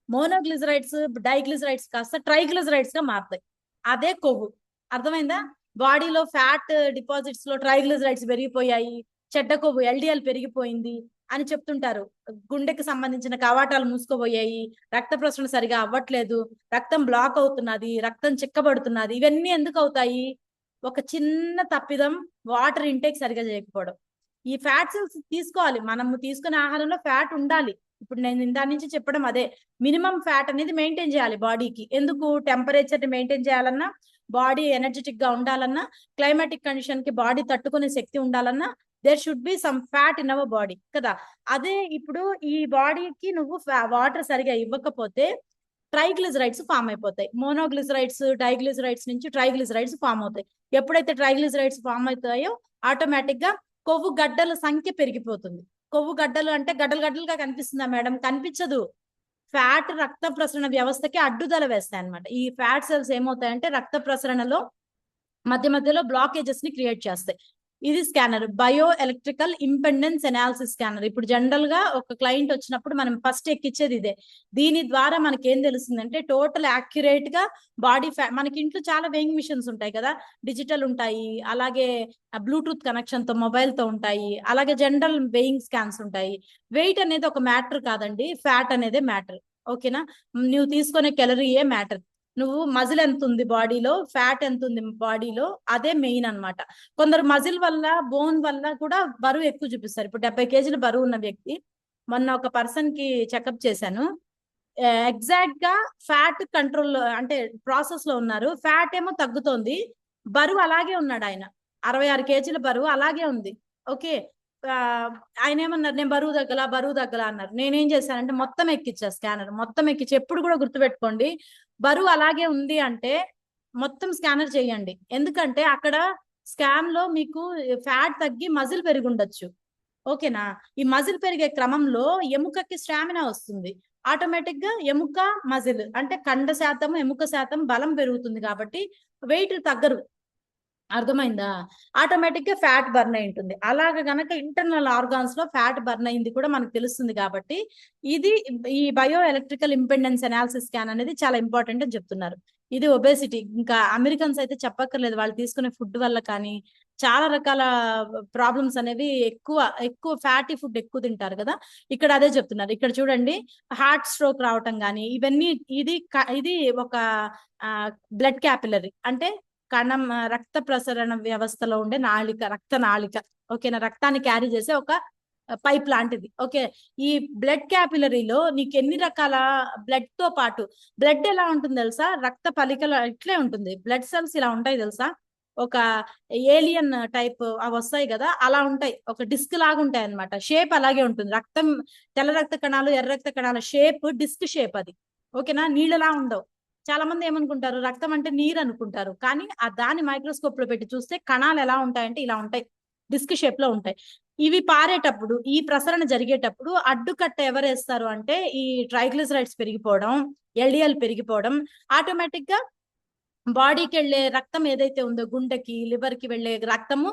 S1: మోనోగ్లిజరైడ్స్, డైగ్లిజరైడ్స్ కాస్త ట్రైగ్లిజరైడ్స్ గా మారుతాయి. అదే కొవ్వు, అర్థమైందా. బాడీలో ఫ్యాట్ డిపాజిట్స్ లో ట్రైగ్లిజరైడ్స్ పెరిగిపోయాయి, చెడ్డ కొవ్వు ఎల్డిఎల్ పెరిగిపోయింది అని చెప్తుంటారు. గుండెకి సంబంధించిన కవాటాలు మూసుకోబోయాయి, రక్త ప్రసరణ సరిగా అవ్వట్లేదు, రక్తం బ్లాక్ అవుతున్నది, రక్తం చిక్కబడుతున్నది. ఇవన్నీ ఎందుకు అవుతాయి, ఒక చిన్న తప్పిదం, వాటర్ ఇంటేక్ సరిగా చేయకపోవడం. ఈ ఫ్యాట్ సెల్స్ తీసుకోవాలి, మనము తీసుకునే ఆహారంలో ఫ్యాట్ ఉండాలి. ఇప్పుడు నేను ఇందా నుంచి చెప్పడం అదే, మినిమం ఫ్యాట్ అనేది మెయింటైన్ చేయాలి బాడీకి. ఎందుకు, టెంపరేచర్ ని మెయింటైన్ చేయాలన్నా, బాడీ ఎనర్జెటిక్ గా ఉండాలన్నా, క్లైమాటిక్ కండిషన్ కి బాడీ తట్టుకునే శక్తి ఉండాలన్నా, there should be some fat in our body కదా. అదే ఇప్పుడు ఈ బాడీకి నువ్వు వాటర్ సరిగా ఇవ్వకపోతే ట్రైగ్లిజరైడ్స్ ఫామ్ అయిపోతాయి. మోనోగ్లిజరైడ్స్, డైగ్లిజరైడ్స్ నుంచి ట్రైగ్లిజరైడ్స్ ఫామ్ అవుతాయి. ఎప్పుడైతే ట్రైగ్లిజరైడ్స్ ఫామ్ అవుతాయో ఆటోమేటిక్ గా కొవ్వు గడ్డల సంఖ్య పెరిగిపోతుంది. కొవ్వు గడ్డలు అంటే గడ్డలు గడ్డలుగా కనిపిస్తుందా మేడం, కనిపించదు. ఫ్యాట్ రక్త ప్రసరణ వ్యవస్థకి అడ్డుదల వేస్తాయి అనమాట. ఈ ఫ్యాట్ సెల్స్ ఏమవుతాయంటే రక్త ప్రసరణలో మధ్యలో బ్లాకేజెస్ ని క్రియేట్ చేస్తాయి. ఇది scanner, bio electrical impendence analysis scanner. ఇప్పుడు జనరల్ గా ఒక క్లయింట్ వచ్చినప్పుడు మనం ఫస్ట్ ఎక్కిచ్చేది ఇదే. దీని ద్వారా మనకి ఏం తెలుస్తుందంటే టోటల్ యాక్యురేట్ గా బాడీ మనకి ఇంట్లో చాలా వెయింగ్ మిషన్స్ ఉంటాయి కదా, డిజిటల్ ఉంటాయి, అలాగే బ్లూటూత్ కనెక్షన్ తో మొబైల్ తో ఉంటాయి, అలాగే జనరల్ వెయింగ్ స్కాన్స్ ఉంటాయి. వెయిట్ అనేది ఒక మ్యాటర్ కాదండి, ఫ్యాట్ అనేది మ్యాటర్, ఓకేనా. నువ్వు తీసుకునే క్యాలరీయే మ్యాటర్. నువ్వు మజిల్ ఎంత ఉంది బాడీలో, ఫ్యాట్ ఎంత ఉంది బాడీలో, అదే మెయిన్ అన్నమాట. కొందరు మజిల్ వల్ల, బోన్ వల్ల కూడా బరువు ఎక్కువ చూపిస్తారు. ఇప్పుడు 70 kg బరువు ఉన్న వ్యక్తి, మొన్న ఒక పర్సన్ కి చెకప్ చేశాను, ఎగ్జాక్ట్ గా ఫ్యాట్ కంట్రోల్ అంటే ప్రాసెస్ లో ఉన్నారు, ఫ్యాట్ ఏమో తగ్గుతోంది, బరువు అలాగే ఉన్నాడు ఆయన, 66 kg బరువు అలాగే ఉంది. ఓకే, ఆయన ఏమన్నారు, నేను బరువు తగ్గలా అన్నారు. నేనేం చేశానంటే మొత్తం ఎక్కిచ్చా, స్కానర్ మొత్తం ఎక్కించి, ఎప్పుడు కూడా గుర్తుపెట్టుకోండి, బరువు అలాగే ఉంది అంటే మొత్తం స్కానర్ చేయండి. ఎందుకంటే అక్కడ స్కాన్ లో మీకు ఫ్యాట్ తగ్గి మజిల్ పెరిగి ఉండొచ్చు. ఓకేనా, ఈ మజిల్ పెరిగే క్రమంలో ఎముకకి స్టామినా వస్తుంది, ఆటోమేటిక్ గా ఎముక మజిల్ అంటే కండ శాతం ఎముక శాతం బలం పెరుగుతుంది, కాబట్టి వెయిట్ తగ్గరు. అర్థమైందా? ఆటోమేటిక్ గా ఫ్యాట్ బర్న్ అయి ఉంటుంది. అలాగ గనక ఇంటర్నల్ ఆర్గాన్స్ లో ఫ్యాట్ బర్న్ అయింది కూడా మనకు తెలుస్తుంది. కాబట్టి ఇది ఈ bio electrical impendence analysis scan అనేది చాలా ఇంపార్టెంట్ అని చెప్తున్నారు. ఇది ఒబేసిటీ, ఇంకా అమెరికన్స్ అయితే చెప్పక్కర్లేదు, వాళ్ళు తీసుకునే ఫుడ్ వల్ల కానీ చాలా రకాల ప్రాబ్లమ్స్ అనేవి, ఎక్కువ ఫ్యాటీ ఫుడ్ ఎక్కువ తింటారు కదా, ఇక్కడ అదే చెప్తున్నారు. ఇక్కడ చూడండి, హార్ట్ స్ట్రోక్ రావటం కానీ ఇవన్నీ, ఇది ఒక బ్లడ్ క్యాపిలరీ అంటే కణం, రక్త ప్రసరణ వ్యవస్థలో ఉండే నాళిక, రక్త నాళిక. ఓకేనా, రక్తాన్ని క్యారీ చేసే ఒక పైప్ లాంటిది. ఓకే, ఈ బ్లడ్ క్యాపిలరీలో నీకు ఎన్ని రకాల బ్లడ్ తో పాటు, బ్లడ్ ఎలా ఉంటుంది తెలుసా, రక్త పలికల ఇట్లే ఉంటుంది, బ్లడ్ సెల్స్ ఇలా ఉంటాయి తెలుసా, ఒక ఏలియన్ టైప్ అవి వస్తాయి కదా, అలా ఉంటాయి, ఒక డిస్క్ లాగా ఉంటాయి అన్నమాట, షేప్ అలాగే ఉంటుంది. రక్తం, తెల్ల రక్త కణాలు, ఎర్ర రక్త కణాల షేప్ డిస్క్ షేప్ అది. ఓకేనా, నీళ్ళలా ఉండవు. చాలా మంది ఏమనుకుంటారు, రక్తం అంటే నీరు అనుకుంటారు, కానీ ఆ దాని మైక్రోస్కోప్ లో పెట్టి చూస్తే కణాలు ఎలా ఉంటాయంటే ఇలా ఉంటాయి, డిస్క్ షేప్ లో ఉంటాయి. ఇవి పారేటప్పుడు, ఈ ప్రసరణ జరిగేటప్పుడు అడ్డుకట్ట ఎవరు వేస్తారు అంటే ఈ ట్రైగ్లిసరైడ్స్ పెరిగిపోవడం, ఎల్డిఎల్ పెరిగిపోవడం, ఆటోమేటిక్ గా బాడీకి వెళ్లే రక్తం ఏదైతే ఉందో, గుండెకి లివర్ కి వెళ్లే రక్తము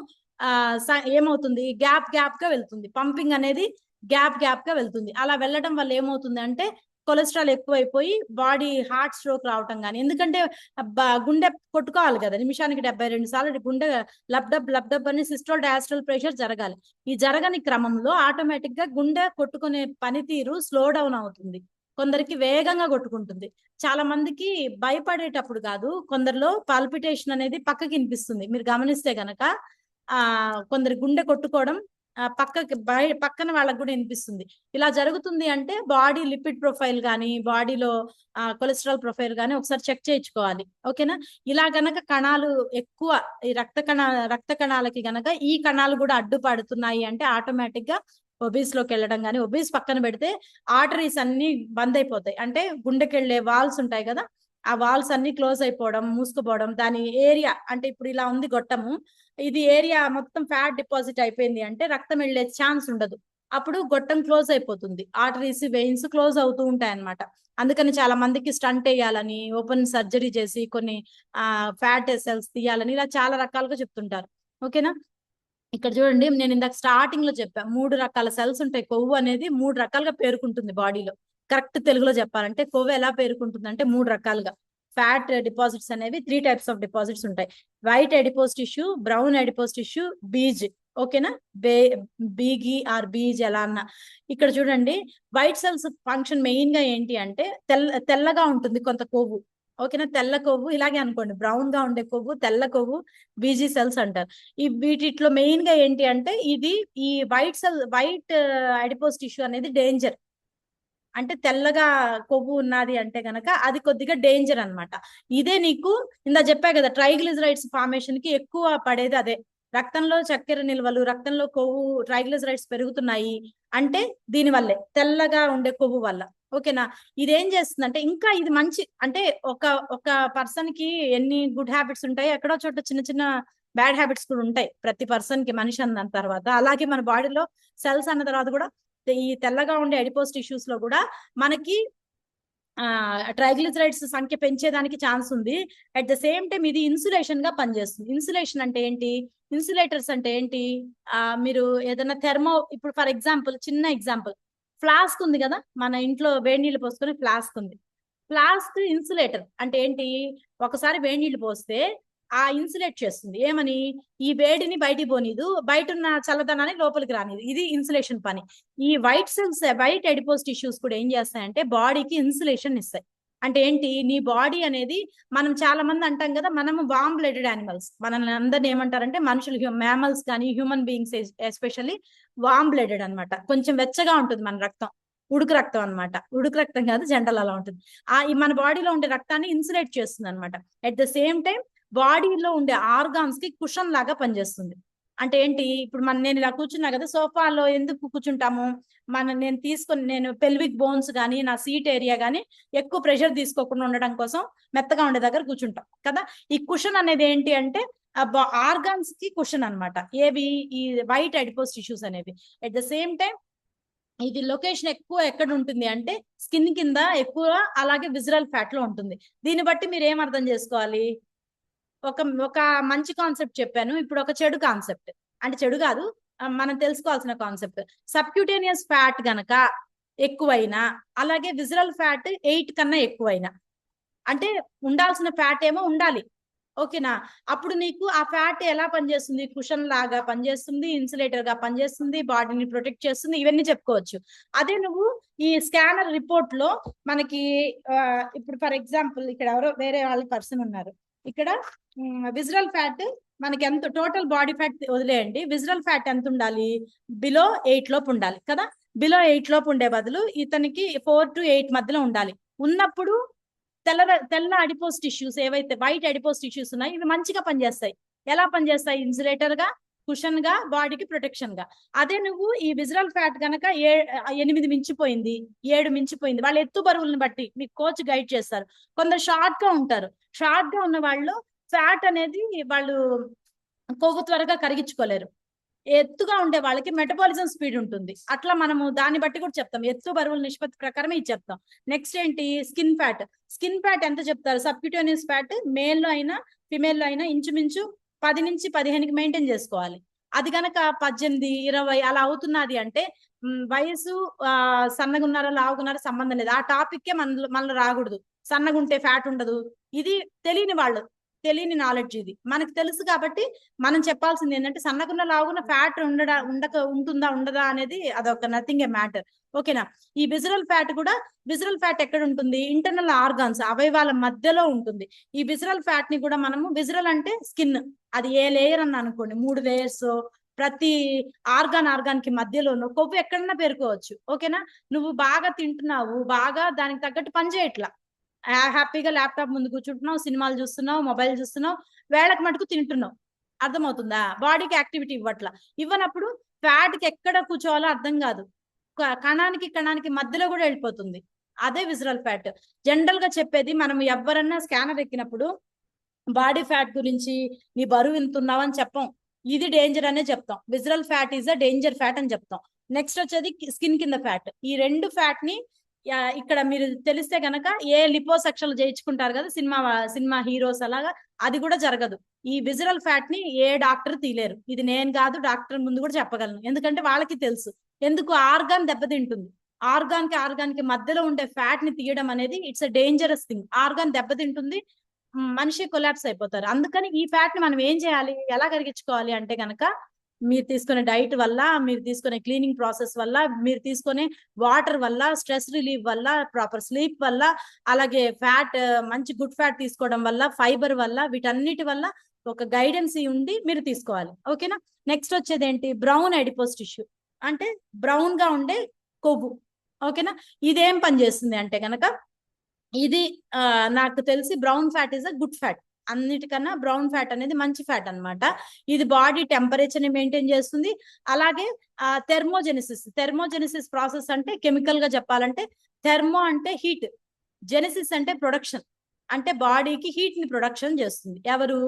S1: ఏమవుతుంది, గ్యాప్ గా వెళ్తుంది, పంపింగ్ అనేది గ్యాప్ గా వెళ్తుంది. అలా వెళ్ళడం వల్ల ఏమవుతుంది అంటే కొలెస్ట్రాల్ ఎక్కువైపోయి బాడీ హార్ట్ స్ట్రోక్ రావటం కానీ, ఎందుకంటే గుండె కొట్టుకోవాలి కదా, నిమిషానికి 72 సార్లు గుండె లబ్డబ్ అని సిస్టోల్ డయాస్టోల్ ప్రెషర్ జరగాలి. ఈ జరగని క్రమంలో ఆటోమేటిక్ గా గుండె కొట్టుకునే పనితీరు స్లో డౌన్ అవుతుంది, కొందరికి వేగంగా కొట్టుకుంటుంది. చాలా మందికి భయపడేటప్పుడు కాదు, కొందరిలో పాల్పిటేషన్ అనేది పక్కకి వినిపిస్తుంది. మీరు గమనిస్తే గనక కొందరి గుండె కొట్టుకోవడం పక్కన వాళ్ళకు కూడా వినిపిస్తుంది. ఇలా జరుగుతుంది అంటే బాడీ లిపిడ్ ప్రొఫైల్ కానీ, బాడీలో కొలెస్ట్రాల్ ప్రొఫైల్ కానీ ఒకసారి చెక్ చేయించుకోవాలి. ఓకేనా, ఇలా గనక కణాలు ఎక్కువ, ఈ రక్త కణాలకి గనక ఈ కణాలు కూడా అడ్డుపడుతున్నాయి అంటే ఆటోమేటిక్ గా ఒబీస్ లోకి వెళ్ళడం కానీ, ఒబీస్ పక్కన పెడితే ఆర్టరీస్ అన్ని బంద్ అయిపోతాయి, అంటే గుండెకెళ్లే వాల్స్ ఉంటాయి కదా, ఆ వాల్స్ అన్ని క్లోజ్ అయిపోవడం, మూసుకుపోవడం, దాని ఏరియా అంటే ఇప్పుడు ఇలా ఉంది గొట్టము, ఇది ఏరియా మొత్తం ఫ్యాట్ డిపాజిట్ అయిపోయింది అంటే రక్తం వెళ్లే ఛాన్స్ ఉండదు, అప్పుడు గొట్టం క్లోజ్ అయిపోతుంది, ఆర్టరీస్ వెయిన్స్ క్లోజ్ అవుతూ ఉంటాయి అన్నమాట. అందుకని చాలా మందికి స్టంట్ వేయాలని, ఓపెన్ సర్జరీ చేసి కొన్ని ఫ్యాట్ సెల్స్ తీయాలని, ఇలా చాలా రకాలుగా చెప్తుంటారు. ఓకేనా, ఇక్కడ చూడండి, నేను ఇందాక స్టార్టింగ్ లో చెప్పా, 3 రకాల సెల్స్ ఉంటాయి. కొవ్వు అనేది 3 రకాలుగా పేరుకుంటుంది బాడీలో. కరెక్ట్ తెలుగులో చెప్పాలంటే కొవ్వు ఎలా పేరుకుంటుంది అంటే 3 రకాలుగా. ఫ్యాట్ డిపాజిట్స్ అనేవి 3 టైప్స్ ఆఫ్ డిపాజిట్స్ ఉంటాయి, white adipose tissue, brown adipose tissue, beige. ఓకేనా, బీగి ఆర్ బీజ్ ఎలా అన్నా. ఇక్కడ చూడండి, వైట్ సెల్స్ ఫంక్షన్ మెయిన్ గా ఏంటి అంటే తెల్లగా ఉంటుంది కొంత కొవ్వు. ఓకేనా, తెల్ల కొవ్వు ఇలాగే అనుకోండి, బ్రౌన్ గా ఉండే కొవ్వు, తెల్ల కొవ్వు బీజీ సెల్స్ అంటారు. ఈ వీటిలో మెయిన్ గా ఏంటి అంటే ఈ వైట్ అడిపోస్ టిష్యూ అనేది డేంజర్, అంటే తెల్లగా కొవ్వు ఉన్నది అంటే గనక అది కొద్దిగా డేంజర్ అన్నమాట. ఇదే నీకు ఇందా చెప్పా కదా, ట్రైగ్లిజరైడ్స్ ఫార్మేషన్ కి ఎక్కువ పడేది అదే. రక్తంలో చక్కెర నిల్వలు, రక్తంలో కొవ్వు, ట్రైగ్లిజరైడ్స్ పెరుగుతున్నాయి అంటే దీని వల్లే, తెల్లగా ఉండే కొవ్వు వల్ల. ఓకేనా, ఇదేం చేస్తుందంటే, ఇంకా ఇది మంచి అంటే ఒక పర్సన్ కి ఎన్ని గుడ్ హ్యాబిట్స్ ఉంటాయి, ఎక్కడో చోట చిన్న చిన్న బ్యాడ్ హ్యాబిట్స్ కూడా ఉంటాయి ప్రతి పర్సన్ కి, మనిషి అన్న తర్వాత. అలాగే మన బాడీలో సెల్స్ అన్న తర్వాత కూడా ఈ తెల్లగా ఉండే అడిపోస్ టిష్యూస్ లో కూడా మనకి ట్రైగ్లిజరైడ్స్ సంఖ్య పెంచేదానికి ఛాన్స్ ఉంది. అట్ ద సేమ్ టైం ఇది ఇన్సులేషన్ గా పనిచేస్తుంది. ఇన్సులేషన్ అంటే ఏంటి, ఇన్సులేటర్స్ అంటే ఏంటి, మీరు ఏదైనా ఇప్పుడు ఫర్ ఎగ్జాంపుల్, చిన్న ఎగ్జాంపుల్, ఫ్లాస్క్ ఉంది కదా, మన ఇంట్లో వేడి నీళ్ళు పోసుకొని ఫ్లాస్క్ ఉంది, ఫ్లాస్క్ ఇన్సులేటర్ అంటే ఏంటి, ఒకసారి వేడి నీళ్ళు పోస్తే ఆ ఇన్సులేట్ చేస్తుంది, ఏమని, ఈ వేడిని బయటికి పోనీదు, బయట ఉన్న చల్లదనాన్ని లోపలికి రానిది, ఇది ఇన్సులేషన్ పని. ఈ వైట్ ఎడిపోస్ టిష్యూస్ కూడా ఏం చేస్తాయంటే బాడీకి ఇన్సులేషన్ ఇస్తాయి. అంటే ఏంటి, నీ బాడీ అనేది, మనం చాలా మంది అంటాం కదా, మనము వామ్ బ్లడెడ్ యానిమల్స్, మనల్ని అందరిని ఏమంటారంటే మనుషులు, మ్యామల్స్ కానీ హ్యూమన్ బీయింగ్స్ ఎస్పెషల్లీ వామ్ బ్లడెడ్ అనమాట. కొంచెం వెచ్చగా ఉంటుంది మన రక్తం, ఉడుకు రక్తం అనమాట. ఉడుకు రక్తం కాదు, జనరల్ అలా ఉంటుంది. ఈ మన బాడీలో ఉండే రక్తాన్ని ఇన్సులేట్ చేస్తుంది అనమాట. అట్ ద సేమ్ టైం బాడీలో ఉండే ఆర్గాన్స్ కి కుషన్ లాగా పనిచేస్తుంది. అంటే ఏంటి, ఇప్పుడు నేను ఇలా కూర్చున్నా కదా, సోఫాలో ఎందుకు కూర్చుంటాము, నేను పెల్విక్ బోన్స్ కానీ నా సీట్ ఏరియా కానీ ఎక్కువ ప్రెషర్ తీసుకోకుండా ఉండడం కోసం మెత్తగా ఉండే దగ్గర కూర్చుంటాం కదా. ఈ కుషన్ అనేది ఏంటి అంటే ఆర్గాన్స్ కి కుషన్ అనమాట. ఏవి, ఈ వైట్ అడిపోస్ టిష్యూస్ అనేవి. అట్ ద సేమ్ టైం ఇది లొకేషన్ ఎక్కువ ఎక్కడ ఉంటుంది అంటే స్కిన్ కింద ఎక్కువ, అలాగే విజరల్ ఫ్యాట్ లో ఉంటుంది. దీన్ని బట్టి మీరు ఏం అర్థం చేసుకోవాలి, ఒక మంచి కాన్సెప్ట్ చెప్పాను, ఇప్పుడు ఒక చెడు కాన్సెప్ట్, అంటే చెడు కాదు, మనం తెలుసుకోవాల్సిన కాన్సెప్ట్. సబ్క్యూటేనియస్ ఫ్యాట్ గనక ఎక్కువైనా, అలాగే విజరల్ ఫ్యాట్ 8 కన్నా ఎక్కువైనా, అంటే ఉండాల్సిన ఫ్యాట్ ఏమో ఉండాలి, ఓకేనా. అప్పుడు నీకు ఆ ఫ్యాట్ ఎలా పనిచేస్తుంది, కుషన్ లాగా పనిచేస్తుంది, ఇన్సులేటర్ గా పనిచేస్తుంది, బాడీని ప్రొటెక్ట్ చేస్తుంది, ఇవన్నీ చెప్పుకోవచ్చు. అదే నువ్వు ఈ స్కానర్ రిపోర్ట్ లో మనకి ఇప్పుడు ఫర్ ఎగ్జాంపుల్ ఇక్కడ ఎవరో వేరే వాళ్ళ పర్సన్ ఉన్నారు, ఇక్కడ విజరల్ ఫ్యాట్ మనకి ఎంత, టోటల్ బాడీ ఫ్యాట్ వదిలేయండి, విజరల్ ఫ్యాట్ ఎంత ఉండాలి, బిలో 8 లోపు ఉండాలి కదా. బిలో 8 లోపు ఉండే బదులు ఇతనికి 4 to 8 మధ్యలో ఉండాలి. ఉన్నప్పుడు తెల్ల అడిపోస్ టిష్యూస్, ఏవైతే వైట్ అడిపోస్ టిష్యూస్ ఉన్నాయి, ఇవి మంచిగా పనిచేస్తాయి. ఎలా పనిచేస్తాయి, ఇన్సులేటర్ గా, కుషన్ గా, బాడీకి ప్రొటెక్షన్ గా. అదే నువ్వు ఈ విజరల్ ఫ్యాట్ కనుక 8 మించిపోయింది, 7 మించిపోయింది, వాళ్ళ ఎత్తు బరువులను బట్టి మీకు కోచ్ గైడ్ చేస్తారు. కొందరు షార్ట్ గా ఉంటారు, షార్ట్ గా ఉన్న వాళ్ళు ఫ్యాట్ అనేది వాళ్ళు కొవ్వు త్వరగా కరిగించుకోలేరు. ఎత్తుగా ఉండే వాళ్ళకి మెటబాలిజం స్పీడ్ ఉంటుంది. అట్లా మనము దాన్ని బట్టి కూడా చెప్తాం, ఎత్తు బరువుల నిష్పత్తి ప్రకారం ఇది చెప్తాం. నెక్స్ట్ ఏంటి, స్కిన్ ఫ్యాట్. స్కిన్ ఫ్యాట్ ఎంత చెప్తారు, సబ్క్యూటేనియస్ ఫ్యాట్ మేల్ లో అయినా ఫిమేల్ లో అయినా ఇంచుమించు 10 నుంచి 15కి మెయింటైన్ చేసుకోవాలి. అది కనుక 18, 20 అలా అవుతున్నది అంటే వయసు, సన్నగున్నారా లావుగున్నారా సంబంధం లేదు, ఆ టాపిక్కే మనలో రాకూడదు. సన్నగుంటే ఫ్యాట్ ఉండదు, ఇది తెలియని నాలెడ్జ్. ఇది మనకు తెలుసు కాబట్టి మనం చెప్పాల్సింది ఏంటంటే సన్నగున్న లావుగున్న ఫ్యాట్ ఉంటుందా ఉండదా అనేది అదొక నథింగ్ ఏ మ్యాటర్, ఓకేనా. ఈ విజరల్ ఫ్యాట్ కూడా, విజరల్ ఫ్యాట్ ఎక్కడ ఉంటుంది, ఇంటర్నల్ ఆర్గాన్స్, అవయవాల మధ్యలో ఉంటుంది. ఈ విజరల్ ఫ్యాట్ ని కూడా మనము, విజరల్ అంటే స్కిన్, అది ఏ లేయర్ అని అనుకోండి, 3 లేయర్స్, ప్రతి ఆర్గాన్ కి మధ్యలోనూ కొవ్వు ఎక్కడన్నా పేరుకోవచ్చు, ఓకేనా. నువ్వు బాగా తింటున్నావు, బాగా దానికి తగ్గట్టు పని చేయట్లా, హ్యాపీగా ల్యాప్టాప్ ముందు కూర్చుంటున్నావు, సినిమాలు చూస్తున్నావు, మొబైల్ చూస్తున్నావు, వేళకు మటుకు తింటున్నావు, అర్థమవుతుందా. బాడీకి యాక్టివిటీ ఇవ్వనప్పుడు ఫ్యాట్ కి ఎక్కడ కూర్చోవాలో అర్థం కాదు, కణానికి మధ్యలో కూడా వెళ్ళిపోతుంది. అదే విజరల్ ఫ్యాట్. జనరల్ గా చెప్పేది, మనం ఎవరన్నా స్కానర్ ఎక్కినప్పుడు బాడీ ఫ్యాట్ గురించి నీ బరువు ఇంతున్నావు అని చెప్పం, ఇది డేంజర్ అనే చెప్తాం. Visceral fat is a danger fat అని చెప్తాం. నెక్స్ట్ వచ్చేది స్కిన్ కింద ఫ్యాట్. ఈ 2 ఫ్యాట్ ని ఇక్కడ మీరు తెలిస్తే గనక ఏ లిపోసక్షన్లు చేయించుకుంటారు కదా సినిమా హీరోస్, అలాగా అది కూడా జరగదు. ఈ విజరల్ ఫ్యాట్ ని ఏ డాక్టర్ తీలేరు, ఇది నేను కాదు, డాక్టర్ ముందు కూడా చెప్పగలను, ఎందుకంటే వాళ్ళకి తెలుసు. ఎందుకు, ఆర్గాన్ దెబ్బతింటుంది, ఆర్గాన్ కి మధ్యలో ఉండే ఫ్యాట్ ని తీయడం అనేది it's a dangerous thing. Organ దెబ్బతింటుంది, మనిషి కొలాప్స్ అయిపోతారు. అందుకని ఈ ఫ్యాట్ ని మనం ఏం చేయాలి, ఎలా కరిగించుకోవాలి అంటే గనక, మీరు తీసుకునే డైట్ వల్ల, మీరు తీసుకునే క్లీనింగ్ ప్రాసెస్ వల్ల, మీరు తీసుకునే వాటర్ వల్ల, స్ట్రెస్ రిలీఫ్ వల్ల, ప్రాపర్ స్లీప్ వల్ల, అలాగే మంచి గుడ్ ఫ్యాట్ తీసుకోవడం వల్ల, ఫైబర్ వల్ల, వీటన్నిటి వల్ల ఒక గైడెన్స్ ఉండి మీరు తీసుకోవాలి, ఓకేనా. నెక్స్ట్ వచ్చేది ఏంటి, బ్రౌన్ అడిపోస్ టిష్యూ, అంటే బ్రౌన్ గా ఉండే కొవ్వు, ఓకేనా. ఇదేం పని చేస్తుంది అంటే గనక, ఇది నాకు తెలిసి brown fat is a good fat, అన్నిటికన్నా బ్రౌన్ ఫ్యాట్ అనేది మంచి ఫ్యాట్ అన్నమాట. ఇది బాడీ టెంపరేచర్ ని మెయింటైన్ చేస్తుంది. అలాగే థెర్మోజెనిసిస్ ప్రాసెస్ అంటే కెమికల్ గా చెప్పాలంటే, థెర్మో అంటే హీట్, జెనిసిస్ అంటే ప్రొడక్షన్, అంటే బాడీకి హీట్ ని ప్రొడక్షన్ చేస్తుంది. ఎవరు,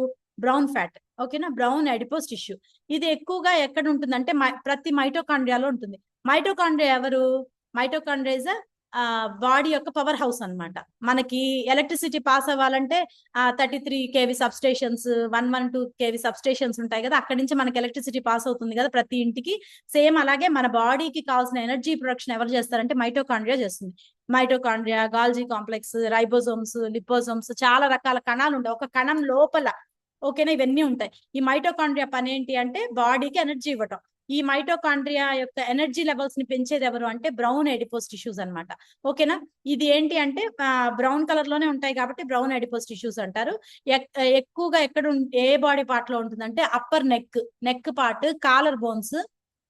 S1: బ్రౌన్ ఫ్యాట్, ఓకేనా. బ్రౌన్ అడిపోస్ టిష్యూ ఇది ఎక్కువగా ఎక్కడ ఉంటుందంటే ప్రతి మైటోకాండ్రియాలో ఉంటుంది. మైటోకాండ్రియా ఎవరు, మైటోకాండ్రియా ఇస్ బాడీ యొక్క పవర్ హౌస్ అన్నమాట. మనకి ఎలక్ట్రిసిటీ పాస్ అవ్వాలంటే 33 kV sub stations, 112 kV sub stations ఉంటాయి కదా, అక్కడి నుంచి మనకి ఎలక్ట్రిసిటీ పాస్ అవుతుంది కదా ప్రతి ఇంటికి. సేమ్ అలాగే మన బాడీకి కావాల్సిన ఎనర్జీ ప్రొడక్షన్ ఎవరు చేస్తారంటే మైటోకాండ్రియా చేస్తుంది. మైటోకాండ్రియా, గాల్జీ కాంప్లెక్స్, రైబోజోమ్స్, లిపోజోమ్స్, చాలా రకాల కణాలు ఉంటాయి ఒక కణం లోపల, ఓకేనా. ఇవన్నీ ఉంటాయి. ఈ మైటోకాండ్రియా పని ఏంటి అంటే బాడీకి ఎనర్జీ ఇవ్వటం. ఈ మైటోకాండ్రియా యొక్క ఎనర్జీ లెవెల్స్ ని పెంచేది ఎవరు అంటే బ్రౌన్ ఎడిపోస్ టిష్యూస్ అన్నమాట. ఓకేనా, ఇది ఏంటి అంటే బ్రౌన్ కలర్ లోనే ఉంటాయి కాబట్టి బ్రౌన్ ఎడిపోస్ టిష్యూస్ అంటారు. ఎక్కువగా ఎక్కడ ఏ బాడీ పార్ట్ లో ఉంటుందంటే upper neck part, collar bones,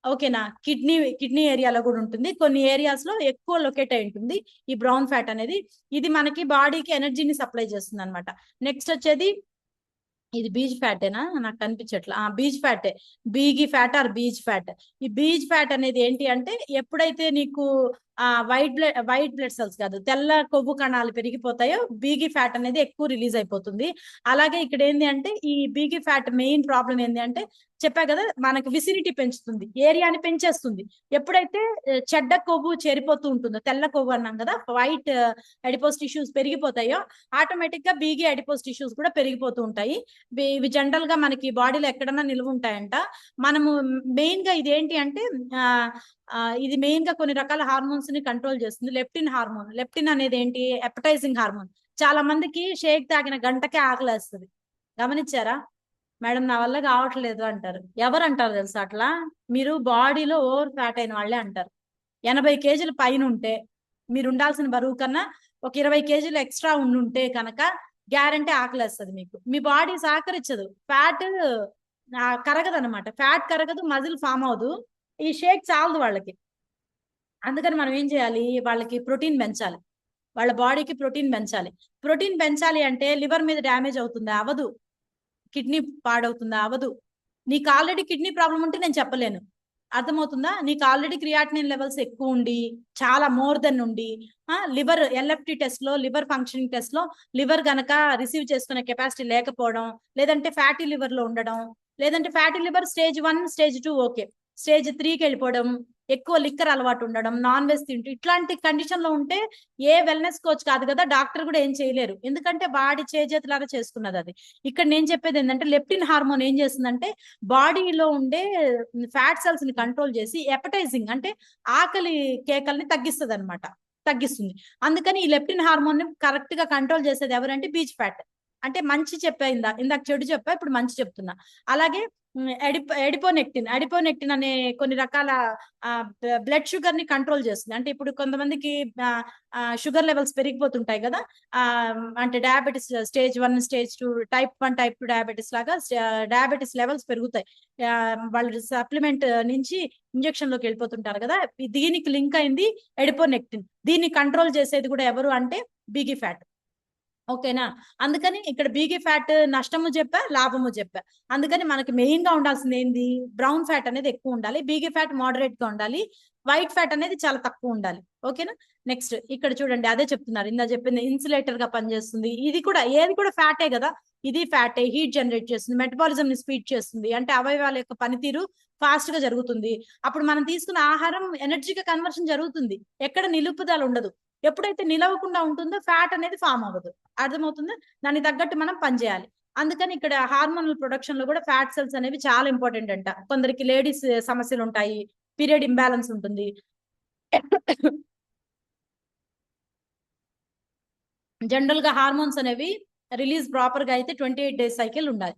S1: ఓకేనా, కిడ్నీ ఏరియాలో కూడా ఉంటుంది. కొన్ని ఏరియాస్ లో ఎక్కువ లొకేట్ అయి ఉంటుంది ఈ బ్రౌన్ ఫ్యాట్ అనేది. ఇది మనకి బాడీకి ఎనర్జీని సప్లై చేస్తుంది అనమాట. నెక్స్ట్ వచ్చేది ఇది బీజ్ ఫ్యాటేనా, నాకు కనిపించట్లా. బీజ్ ఫ్యాటే, బీగి ఫ్యాట్ ఆర్ బీజ్ ఫ్యాట్. ఈ బీజ్ ఫ్యాట్ అనేది ఏంటి అంటే ఎప్పుడైతే నీకు వైట్ బ్లడ్ సెల్స్ కాదు, తెల్ల కొవ్వు కణాలు పెరిగిపోతాయో బీగి ఫ్యాట్ అనేది ఎక్కువ రిలీజ్ అయిపోతుంది. అలాగే ఇక్కడ ఏంటి అంటే ఈ బీగి ఫ్యాట్ మెయిన్ ప్రాబ్లం ఏంటి అంటే చెప్పా కదా, మనకి విసినిటీ పెంచుతుంది, ఏరియాని పెంచేస్తుంది. ఎప్పుడైతే చెడ్డ కొవ్వు చేరిపోతూ ఉంటుందో, తెల్ల కొవ్వు అన్నాం కదా, వైట్ అడిపోస్ టిష్యూస్ పెరిగిపోతాయో ఆటోమేటిక్ గా బీగి అడిపోస్ టిష్యూస్ కూడా పెరిగిపోతూ ఉంటాయి. ఇవి జనరల్ గా మనకి బాడీలో ఎక్కడన్నా నిల్వ ఉంటాయంట. మనము మెయిన్ గా ఇదేంటి అంటే ఇది మెయిన్ గా కొన్ని రకాల హార్మోన్స్ ని కంట్రోల్ చేస్తుంది. లెప్టిన్ హార్మోన్, లెప్టిన్ అనేది ఏంటి, ఎపటైజింగ్ హార్మోన్. చాలా మందికి షేక్ తాగిన గంటకే ఆకలేస్తుంది, గమనించారా? మేడం నా వల్ల కావట్లేదు అంటారు. ఎవరు అంటారు తెలుసా అట్లా? మీరు బాడీలో ఓవర్ ఫ్యాట్ అయిన వాళ్ళే అంటారు. 80 కేజీలు పైన ఉంటే, మీరు ఉండాల్సిన బరువు కన్నా ఒక 20 కేజీలు ఎక్స్ట్రా ఉండుంటే కనుక గ్యారంటీ ఆకలేస్తుంది మీకు. మీ బాడీ సహకరించదు, ఫ్యాట్ కరగదు అనమాట. ఫ్యాట్ కరగదు, మజిల్ ఫామ్ అవ్వదు, ఈ షేక్ చాలదు వాళ్ళకి. అందుకని మనం ఏం చేయాలి, వాళ్ళకి ప్రోటీన్ పెంచాలి, వాళ్ళ బాడీకి ప్రోటీన్ పెంచాలి. ప్రోటీన్ పెంచాలి అంటే లివర్ మీద డ్యామేజ్ అవుతుందా? అవ్వదు. కిడ్నీ పాడవుతుందా? అవ్వదు. నీకు ఆల్రెడీ కిడ్నీ ప్రాబ్లం ఉంటే నేను చెప్పలేను, అర్థమవుతుందా? నీకు ఆల్రెడీ క్రియాటినిన్ లెవెల్స్ ఎక్కువ ఉండి, చాలా మోర్ దెన్ ఉండి, లివర్ ఎల్ఎఫ్టి టెస్ట్ లో, లివర్ ఫంక్షనింగ్ టెస్ట్ లో లివర్ గనక రిసీవ్ చేసుకునే కెపాసిటీ లేకపోవడం, లేదంటే ఫ్యాటీ లివర్ లో ఉండడం, లేదంటే fatty liver stage 1 stage 2 okay, stage 3కి వెళ్ళిపోవడం, ఎక్కువ లిక్కర్ అలవాటు ఉండడం, నాన్ వెజ్ తింటూ, ఇట్లాంటి కండిషన్ లో ఉంటే ఏ వెల్నెస్ కోచ్ కాదు కదా, డాక్టర్ కూడా ఏం చేయలేరు. ఎందుకంటే బాడీ చేజేతులాగా చేసుకున్నది అది. ఇక్కడ నేను చెప్పేది ఏంటంటే లెప్టిన్ హార్మోన్ ఏం చేస్తుందంటే బాడీలో ఉండే ఫ్యాట్ సెల్స్ ని కంట్రోల్ చేసి ఎపటైజింగ్ అంటే ఆకలి కేకల్ని తగ్గిస్తుంది. అందుకని ఈ లెప్టిన్ హార్మోన్ ని కరెక్ట్ గా కంట్రోల్ చేసేది ఎవరంటే బీచ్ ఫ్యాట్. అంటే మంచి చెప్పా, ఇందాక చెడు చెప్పా, ఇప్పుడు మంచి చెప్తున్నా. అలాగే ఎడిపోనెక్టిన్ అనే కొన్ని రకాల బ్లడ్ షుగర్ ని కంట్రోల్ చేస్తుంది. అంటే ఇప్పుడు కొంతమందికి షుగర్ లెవెల్స్ పెరిగిపోతుంటాయి కదా, అంటే diabetes stage 1 stage 2, type 1 type 2 diabetes లాగా డయాబెటీస్ లెవెల్స్ పెరుగుతాయి. వాళ్ళు సప్లిమెంట్ నుంచి ఇంజెక్షన్ లోకి వెళ్ళిపోతుంటారు కదా, దీనికి లింక్ అయింది ఎడిపోనెక్టిన్. దీన్ని కంట్రోల్ చేసేది కూడా ఎవరు అంటే బీగి ఫ్యాట్. ఓకేనా, అందుకని ఇక్కడ బీగి ఫ్యాట్ నష్టము చెప్పా, లాభము చెప్పా. అందుకని మనకి మెయిన్ గా ఉండాల్సింది ఏంది, బ్రౌన్ ఫ్యాట్ అనేది ఎక్కువ ఉండాలి, బీగి ఫ్యాట్ మోడరేట్ గా ఉండాలి, వైట్ ఫ్యాట్ అనేది చాలా తక్కువ ఉండాలి. ఓకేనా, నెక్స్ట్ ఇక్కడ చూడండి, అదే చెప్తున్నారు, ఇందా చెప్పింది ఇన్సులేటర్ గా పనిచేస్తుంది. ఇది కూడా ఏది కూడా ఫ్యాటే కదా, ఇది ఫ్యాటే, హీట్ జనరేట్ చేస్తుంది, మెటబాలిజం ని స్పీడ్ చేస్తుంది, అంటే అవయవాల యొక్క పనితీరు ఫాస్ట్ గా జరుగుతుంది. అప్పుడు మనం తీసుకున్న ఆహారం ఎనర్జీగా కన్వర్షన్ జరుగుతుంది, ఎక్కడ నిలుపుదల ఉండదు. ఎప్పుడైతే నిలవకుండా ఉంటుందో ఫ్యాట్ అనేది ఫామ్ అవ్వదు, అర్థమవుతుందా? దానికి తగ్గట్టు మనం పనిచేయాలి. అందుకని ఇక్కడ హార్మోనల్ ప్రొడక్షన్ లో కూడా ఫ్యాట్ సెల్స్ అనేవి చాలా ఇంపార్టెంట్ అంట. కొందరికి లేడీస్ సమస్యలు ఉంటాయి, పీరియడ్ ఇంబ్యాలెన్స్ ఉంటుంది. జనరల్ గా హార్మోన్స్ అనేవి రిలీజ్ ప్రాపర్ గా అయితే 28 డేస్ సైకిల్ ఉండాలి,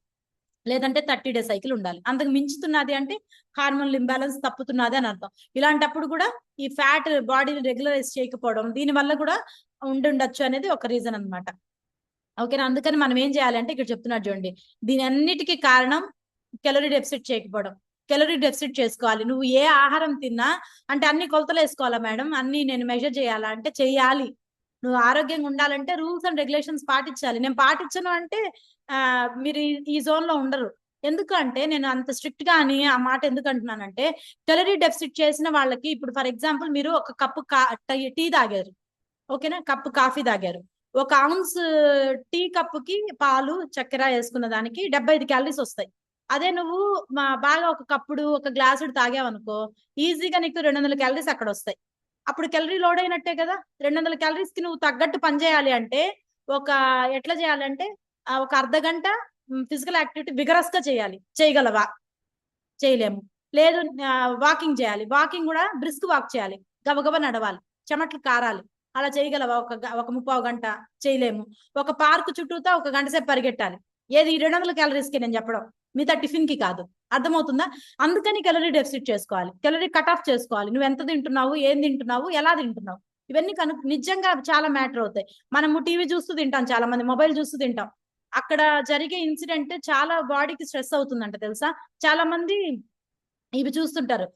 S1: లేదంటే 30 డేస్ సైకిల్ ఉండాలి. అంతకు మించుతున్నది అంటే హార్మోనల్ ఇంబ్యాలెన్స్ తప్పుతున్నది అని అర్థం. ఇలాంటప్పుడు కూడా ఈ ఫ్యాట్ బాడీని రెగ్యులరైజ్ చేయకపోవడం, దీని వల్ల కూడా ఉండొచ్చు అనేది ఒక రీజన్ అనమాట. ఓకేనా, అందుకని మనం ఏం చేయాలంటే ఇక్కడ చెప్తున్నారు చూడండి, దీని అన్నిటికీ కారణం కెలరీ డెఫిసిట్ చేయకపోవడం. కెలరీ డెఫిసిట్ చేసుకోవాలి. నువ్వు ఏ ఆహారం తిన్నా అంటే అన్ని కొలతలు వేసుకోవాలా మేడం, అన్ని నేను మెజర్ చేయాలా అంటే చెయ్యాలి. నువ్వు ఆరోగ్యంగా ఉండాలంటే రూల్స్ అండ్ రెగ్యులేషన్స్ పాటించాలి. నేను పాటించను అంటే మీరు ఈ జోన్ లో ఉండరు. ఎందుకంటే నేను అంత స్ట్రిక్ట్ గా అని ఆ మాట ఎందుకు అంటున్నానంటే, కెలరీ డెఫిసిట్ చేసిన వాళ్ళకి ఇప్పుడు ఫర్ ఎగ్జాంపుల్ మీరు ఒక కప్పు టీ తాగారు, ఓకేనా, కప్పు కాఫీ తాగారు, 1 ounce టీ కప్పుకి పాలు చక్కెర వేసుకున్న దానికి 75 క్యాలరీస్ వస్తాయి. అదే నువ్వు బాగా ఒక గ్లాసుడు తాగావనుకో, ఈజీగా నీకు 200 క్యాలరీస్ అక్కడ వస్తాయి. అప్పుడు కెలరీ లోడ్ అయినట్టే కదా. 200 క్యాలరీస్ కి నువ్వు తగ్గట్టు పని చేయాలి అంటే ఎట్లా చేయాలంటే ఒక అర్ధగంట ఫిజికల్ యాక్టివిటీ విగరస్ గా చేయాలి. చేయగలవా? చేయలేము. లేదు, వాకింగ్ చేయాలి, వాకింగ్ కూడా బ్రిస్క్ వాక్ చేయాలి, గబగబా నడవాలి, చెమట్లు కారాలి. అలా చేయగలవా? ఒక 30 గంట చేయలేము. ఒక పార్క్ చుట్టూతా 1 గంట సేపు పరిగెట్టాలి. ఏది 200 క్యాలరీస్ కి నేను చెప్పడం. మిగతా టిఫిన్ కి కాదు. అర్థమవుతుందా? అందుకని కెలరీ డెఫిసిట్ చేసుకోవాలి, కెలరీ కట్ ఆఫ్ చేసుకోవాలి. నువ్వు ఎంత తింటున్నావు, ఏం తింటున్నావు, ఎలా తింటున్నావు, ఇవన్నీ నిజంగా చాలా మ్యాటర్ అవుతాయి. మనము టీవీ చూస్తూ తింటాం, చాలా మంది మొబైల్ చూస్తూ తింటాం. అక్కడ జరిగే ఇన్సిడెంట్ చాలా బాడీకి స్ట్రెస్ అవుతుందంట తెలుసా. చాలా మంది ఇవి చూస్తుంటారు,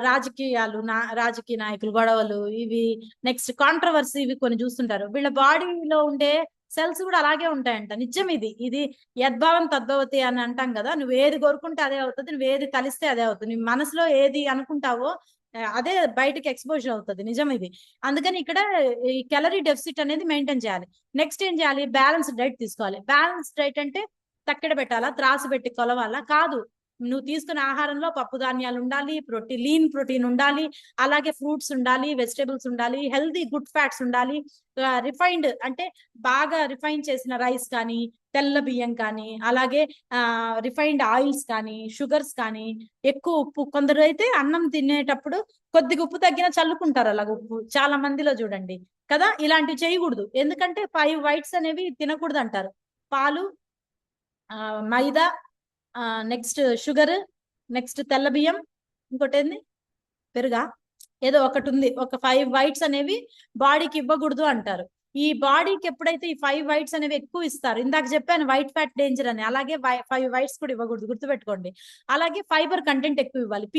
S1: రాజకీయాలు, రాజకీయ నాయకులు గొడవలు, ఇవి నెక్స్ట్ కాంట్రవర్సీ, ఇవి కొన్ని చూస్తుంటారు. వీళ్ళ బాడీలో ఉండే సెల్స్ కూడా అలాగే ఉంటాయంట. నిజం ఇది. ఇది యద్భావం తద్భవతి అని అంటాం కదా. నువ్వు ఏది కోరుకుంటే అదే అవుతుంది, నువ్వు ఏది తలిస్తే అదే అవుతుంది. నీ మనసులో ఏది అనుకుంటావో అదే బయటకి ఎక్స్పోజర్ అవుతుంది. నిజం ఇది. అందుకని ఇక్కడ ఈ క్యాలరీ డెఫిసిట్ అనేది మెయింటైన్ చేయాలి. నెక్స్ట్ ఏం చేయాలి, బ్యాలెన్స్ డైట్ తీసుకోవాలి. బ్యాలెన్స్ డైట్ అంటే తక్కెడ పెట్టాలా, త్రాసు పెట్టి కొలవాలా కాదు. నువ్వు తీసుకునే ఆహారంలో పప్పు ధాన్యాలు ఉండాలి, లీన్ ప్రోటీన్ ఉండాలి, అలాగే ఫ్రూట్స్ ఉండాలి, వెజిటేబుల్స్ ఉండాలి, హెల్దీ గుడ్ ఫ్యాట్స్ ఉండాలి. రిఫైన్డ్ అంటే బాగా రిఫైన్ చేసిన రైస్ కానీ, తెల్ల బియ్యం కానీ, అలాగే రిఫైన్డ్ ఆయిల్స్ కానీ, షుగర్స్ కానీ, ఎక్కువ ఉప్పు. కొందరు అయితే అన్నం తినేటప్పుడు కొద్దిగా ఉప్పు తగ్గినా చల్లుకుంటారు అలాగ ఉప్పు, చాలా మందిలో చూడండి కదా. ఇలాంటివి చేయకూడదు, ఎందుకంటే 5 వైట్స్ అనేవి తినకూడదు అంటారు. పాలు, మైదా, నెక్స్ట్ షుగర్, నెక్స్ట్ తెల్ల బియ్యం, ఇంకోటి ఏంది, పెరుగా, ఏదో ఒకటి ఉంది. ఒక 5 వైట్స్ అనేవి బాడీకి ఇవ్వకూడదు అంటారు. ఈ బాడీకి ఎప్పుడైతే ఈ 5 వైట్స్ అనేవి ఎక్కువ ఇస్తారు, ఇందాక చెప్పాను వైట్ ఫ్యాట్ డేంజర్ అని, అలాగే 5 వైట్స్ కూడా ఇవ్వకూడదు, గుర్తుపెట్టుకోండి. అలాగే ఫైబర్ కంటెంట్ ఎక్కువ ఇవ్వాలి.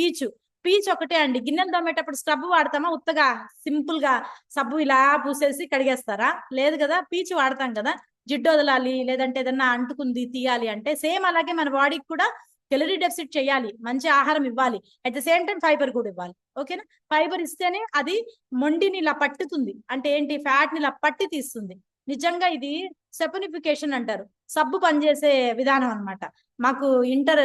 S1: పీచ్ ఒకటే అండి. గిన్నెలు తోమేటప్పుడు స్క్రబ్ వాడతామా, ఉత్తగా సింపుల్ గా సబ్బు ఇలా పూసేసి కడిగేస్తారా? లేదు కదా. పీచు వాడతాం కదా, జిడ్డు వదలాలి, లేదంటే ఏదన్నా అంటుకుంది తీయాలి అంటే. సేమ్ అలాగే మన బాడీకి కూడా కెలరీ డెఫిసిట్ చేయాలి, మంచి ఆహారం ఇవ్వాలి, at the same time fibre కూడా ఇవ్వాలి. ఓకేనా. ఫైబర్ ఇస్తేనే అది మొండిని ఇలా పట్టుతుంది, అంటే ఏంటి, ఫ్యాట్ ని ఇలా పట్టి తీస్తుంది. నిజంగా ఇది సెపనిఫికేషన్ అంటారు, సబ్బు పనిచేసే విధానం అనమాట. మాకు ఇంటర్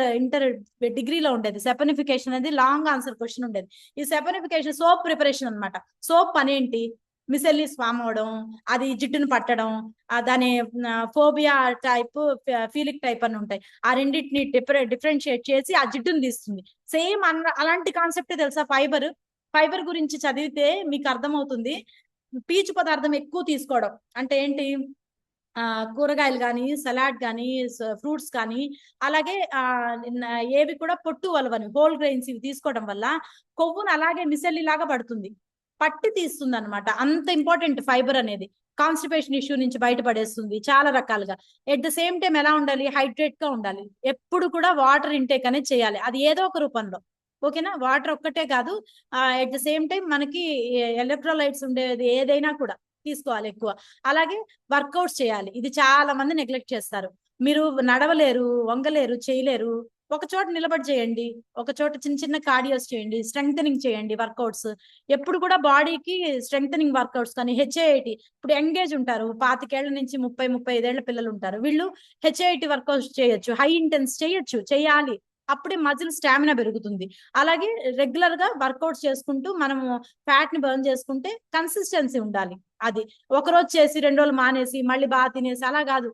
S1: డిగ్రీలో ఉండేది సెపనిఫికేషన్ అనేది, లాంగ్ ఆన్సర్ క్వశ్చన్ ఉండేది. ఈ సెపనిఫికేషన్ సోప్ ప్రిపరేషన్ అనమాట. సోప్ పని ఏంటి, మిసెల్లీస్ ఫామ్ అవడం, అది జిడ్డును పట్టడం, దాని ఫోబియా టైప్, ఫీలిక్ టైప్ అని ఉంటాయి. ఆ రెండింటిని డిఫరెన్షియేట్ చేసి ఆ జిడ్డును తీస్తుంది. సేమ్ అలాంటి కాన్సెప్టే తెలుసా ఫైబర్ గురించి చదివితే మీకు అర్థమవుతుంది. పీచు పదార్థం ఎక్కువ తీసుకోవడం అంటే ఏంటి, కూరగాయలు కానీ, సలాడ్ కానీ, ఫ్రూట్స్ కానీ, అలాగే ఏవి కూడా పొట్టు వలవని హోల్ గ్రెయిన్స్, ఇవి తీసుకోవడం వల్ల కొవ్వును అలాగే మిసెల్లి లాగా పడుతుంది, పట్టి తీస్తుంది అనమాట. అంత ఇంపార్టెంట్ ఫైబర్ అనేది. కాన్స్టిపేషన్ ఇష్యూ నుంచి బయటపడేస్తుంది చాలా రకాలుగా. ఎట్ ద సేమ్ టైం ఎలా ఉండాలి, హైడ్రేట్ గా ఉండాలి. ఎప్పుడు కూడా వాటర్ ఇంటేక్ అనేది చేయాలి, అది ఏదో ఒక రూపంలో. ఓకేనా. వాటర్ ఒక్కటే కాదు, ఎట్ ద సేమ్ టైం మనకి ఎలక్ట్రోలైట్స్ ఉండేది ఏదైనా కూడా తీసుకోవాలి ఎక్కువ. అలాగే వర్కౌట్స్ చేయాలి, ఇది చాలా మంది నెగ్లెక్ట్ చేస్తారు. మీరు నడవలేరు, వంగలేరు, చేయలేరు, ఒక చోట నిలబడి చేయండి, ఒక చోట చిన్న చిన్న కార్డియోస్ చేయండి, స్ట్రెంగ్థనింగ్ చేయండి, వర్కౌట్స్. ఎప్పుడు కూడా బాడీకి స్ట్రెంగ్థనింగ్ వర్కౌట్స్ కానీ, హెచ్ఐఐటి. ఇప్పుడు ఎంగేజ్ ఉంటారు, 25 ఏళ్ల నుంచి 35 ఏళ్ల పిల్లలు ఉంటారు, వీళ్ళు హెచ్ఐఐటి వర్కౌట్స్ చేయొచ్చు, హై ఇంటెన్స్ చేయొచ్చు, చేయాలి. అప్పుడే మజిల్ స్టామినా పెరుగుతుంది. అలాగే రెగ్యులర్ గా వర్కౌట్స్ చేసుకుంటూ మనము ఫ్యాట్ ని బర్న్ చేసుకుంటే కన్సిస్టెన్సీ ఉండాలి. అది ఒకరోజు చేసి 2 రోజులు మానేసి మళ్ళీ బాగా తినేసి అలా కాదు.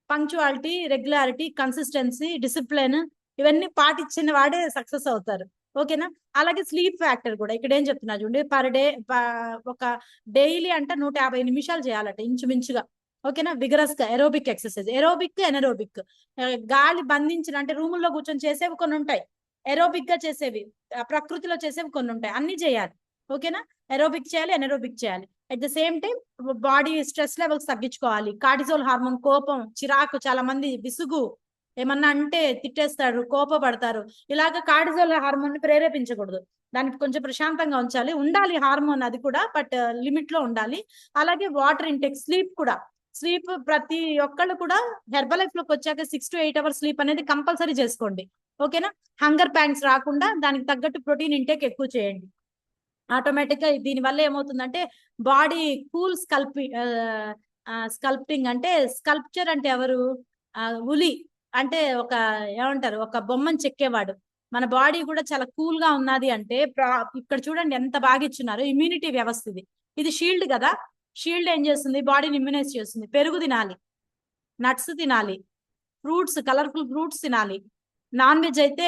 S1: పంక్చువాలిటీ, రెగ్యులారిటీ, కన్సిస్టెన్సీ, డిసిప్లిన్, ఇవన్నీ పాటించిన వాడే సక్సెస్ అవుతారు. ఓకేనా. అలాగే స్లీప్ ఫ్యాక్టర్ కూడా ఇక్కడ ఏం చెప్తున్నా చూడండి, పర్ డే ఒక డైలీ అంటే 150 నిమిషాలు చేయాలట ఇంచుమించుగా. ఓకేనా. విగరస్ గా ఎరోబిక్ ఎక్సర్సైజ్, ఎరోబిక్ ఎనరోబిక్. గాలి బంధించిన అంటే రూముల్లో కూర్చొని చేసేవి కొన్ని ఉంటాయి, ఎరోబిక్ గా చేసేవి ప్రకృతిలో చేసేవి కొన్ని ఉంటాయి, అన్ని చేయాలి. ఓకేనా. ఎరోబిక్ చేయాలి, ఎనరోబిక్ చేయాలి. At the same time body stress levels తగ్గించుకోవాలి. కార్టిజోల్ హార్మోన్, కోపం, చిరాకు, చాలా మంది విసుగు, ఏమన్నా అంటే తిట్టేస్తారు, కోపపడతారు. ఇలాగ కార్టిజోల్ హార్మోన్ ని ప్రేరేపించకూడదు, దానికి కొంచెం ప్రశాంతంగా ఉండాలి హార్మోన్, అది కూడా బట్ లిమిట్ లో ఉండాలి. అలాగే వాటర్ ఇంటేక్, స్లీప్ కూడా. స్లీప్ ప్రతి ఒక్కళ్ళు కూడా హెర్బల్ లైఫ్ లోకి వచ్చాక 6 to 8 అవర్స్ స్లీప్ అనేది కంపల్సరీ చేసుకోండి. ఓకేనా. హంగర్ ప్యాంట్స్ రాకుండా దానికి తగ్గట్టు ప్రోటీన్ ఇంటేక్ ఎక్కువ చేయండి. ఆటోమేటిక్ గా దీని వల్ల ఏమవుతుందంటే బాడీ కూల్ స్కల్ప్టింగ్ అంటే, స్కల్ప్చర్ అంటే ఎవరు, ఉలి అంటే ఒక ఏమంటారు, ఒక బొమ్మను చెక్కేవాడు. మన బాడీ కూడా చాలా కూల్ గా ఉన్నది అంటే ఇక్కడ చూడండి ఎంత బాగా ఇచ్చున్నారు. ఇమ్యూనిటీ వ్యవస్థ ఇది షీల్డ్ కదా. షీల్డ్ ఏం చేస్తుంది, బాడీని ఇమ్యూనైజ్ చేస్తుంది. పెరుగు తినాలి, నట్స్ తినాలి, ఫ్రూట్స్, కలర్ఫుల్ ఫ్రూట్స్ తినాలి, నాన్ వెజ్ అయితే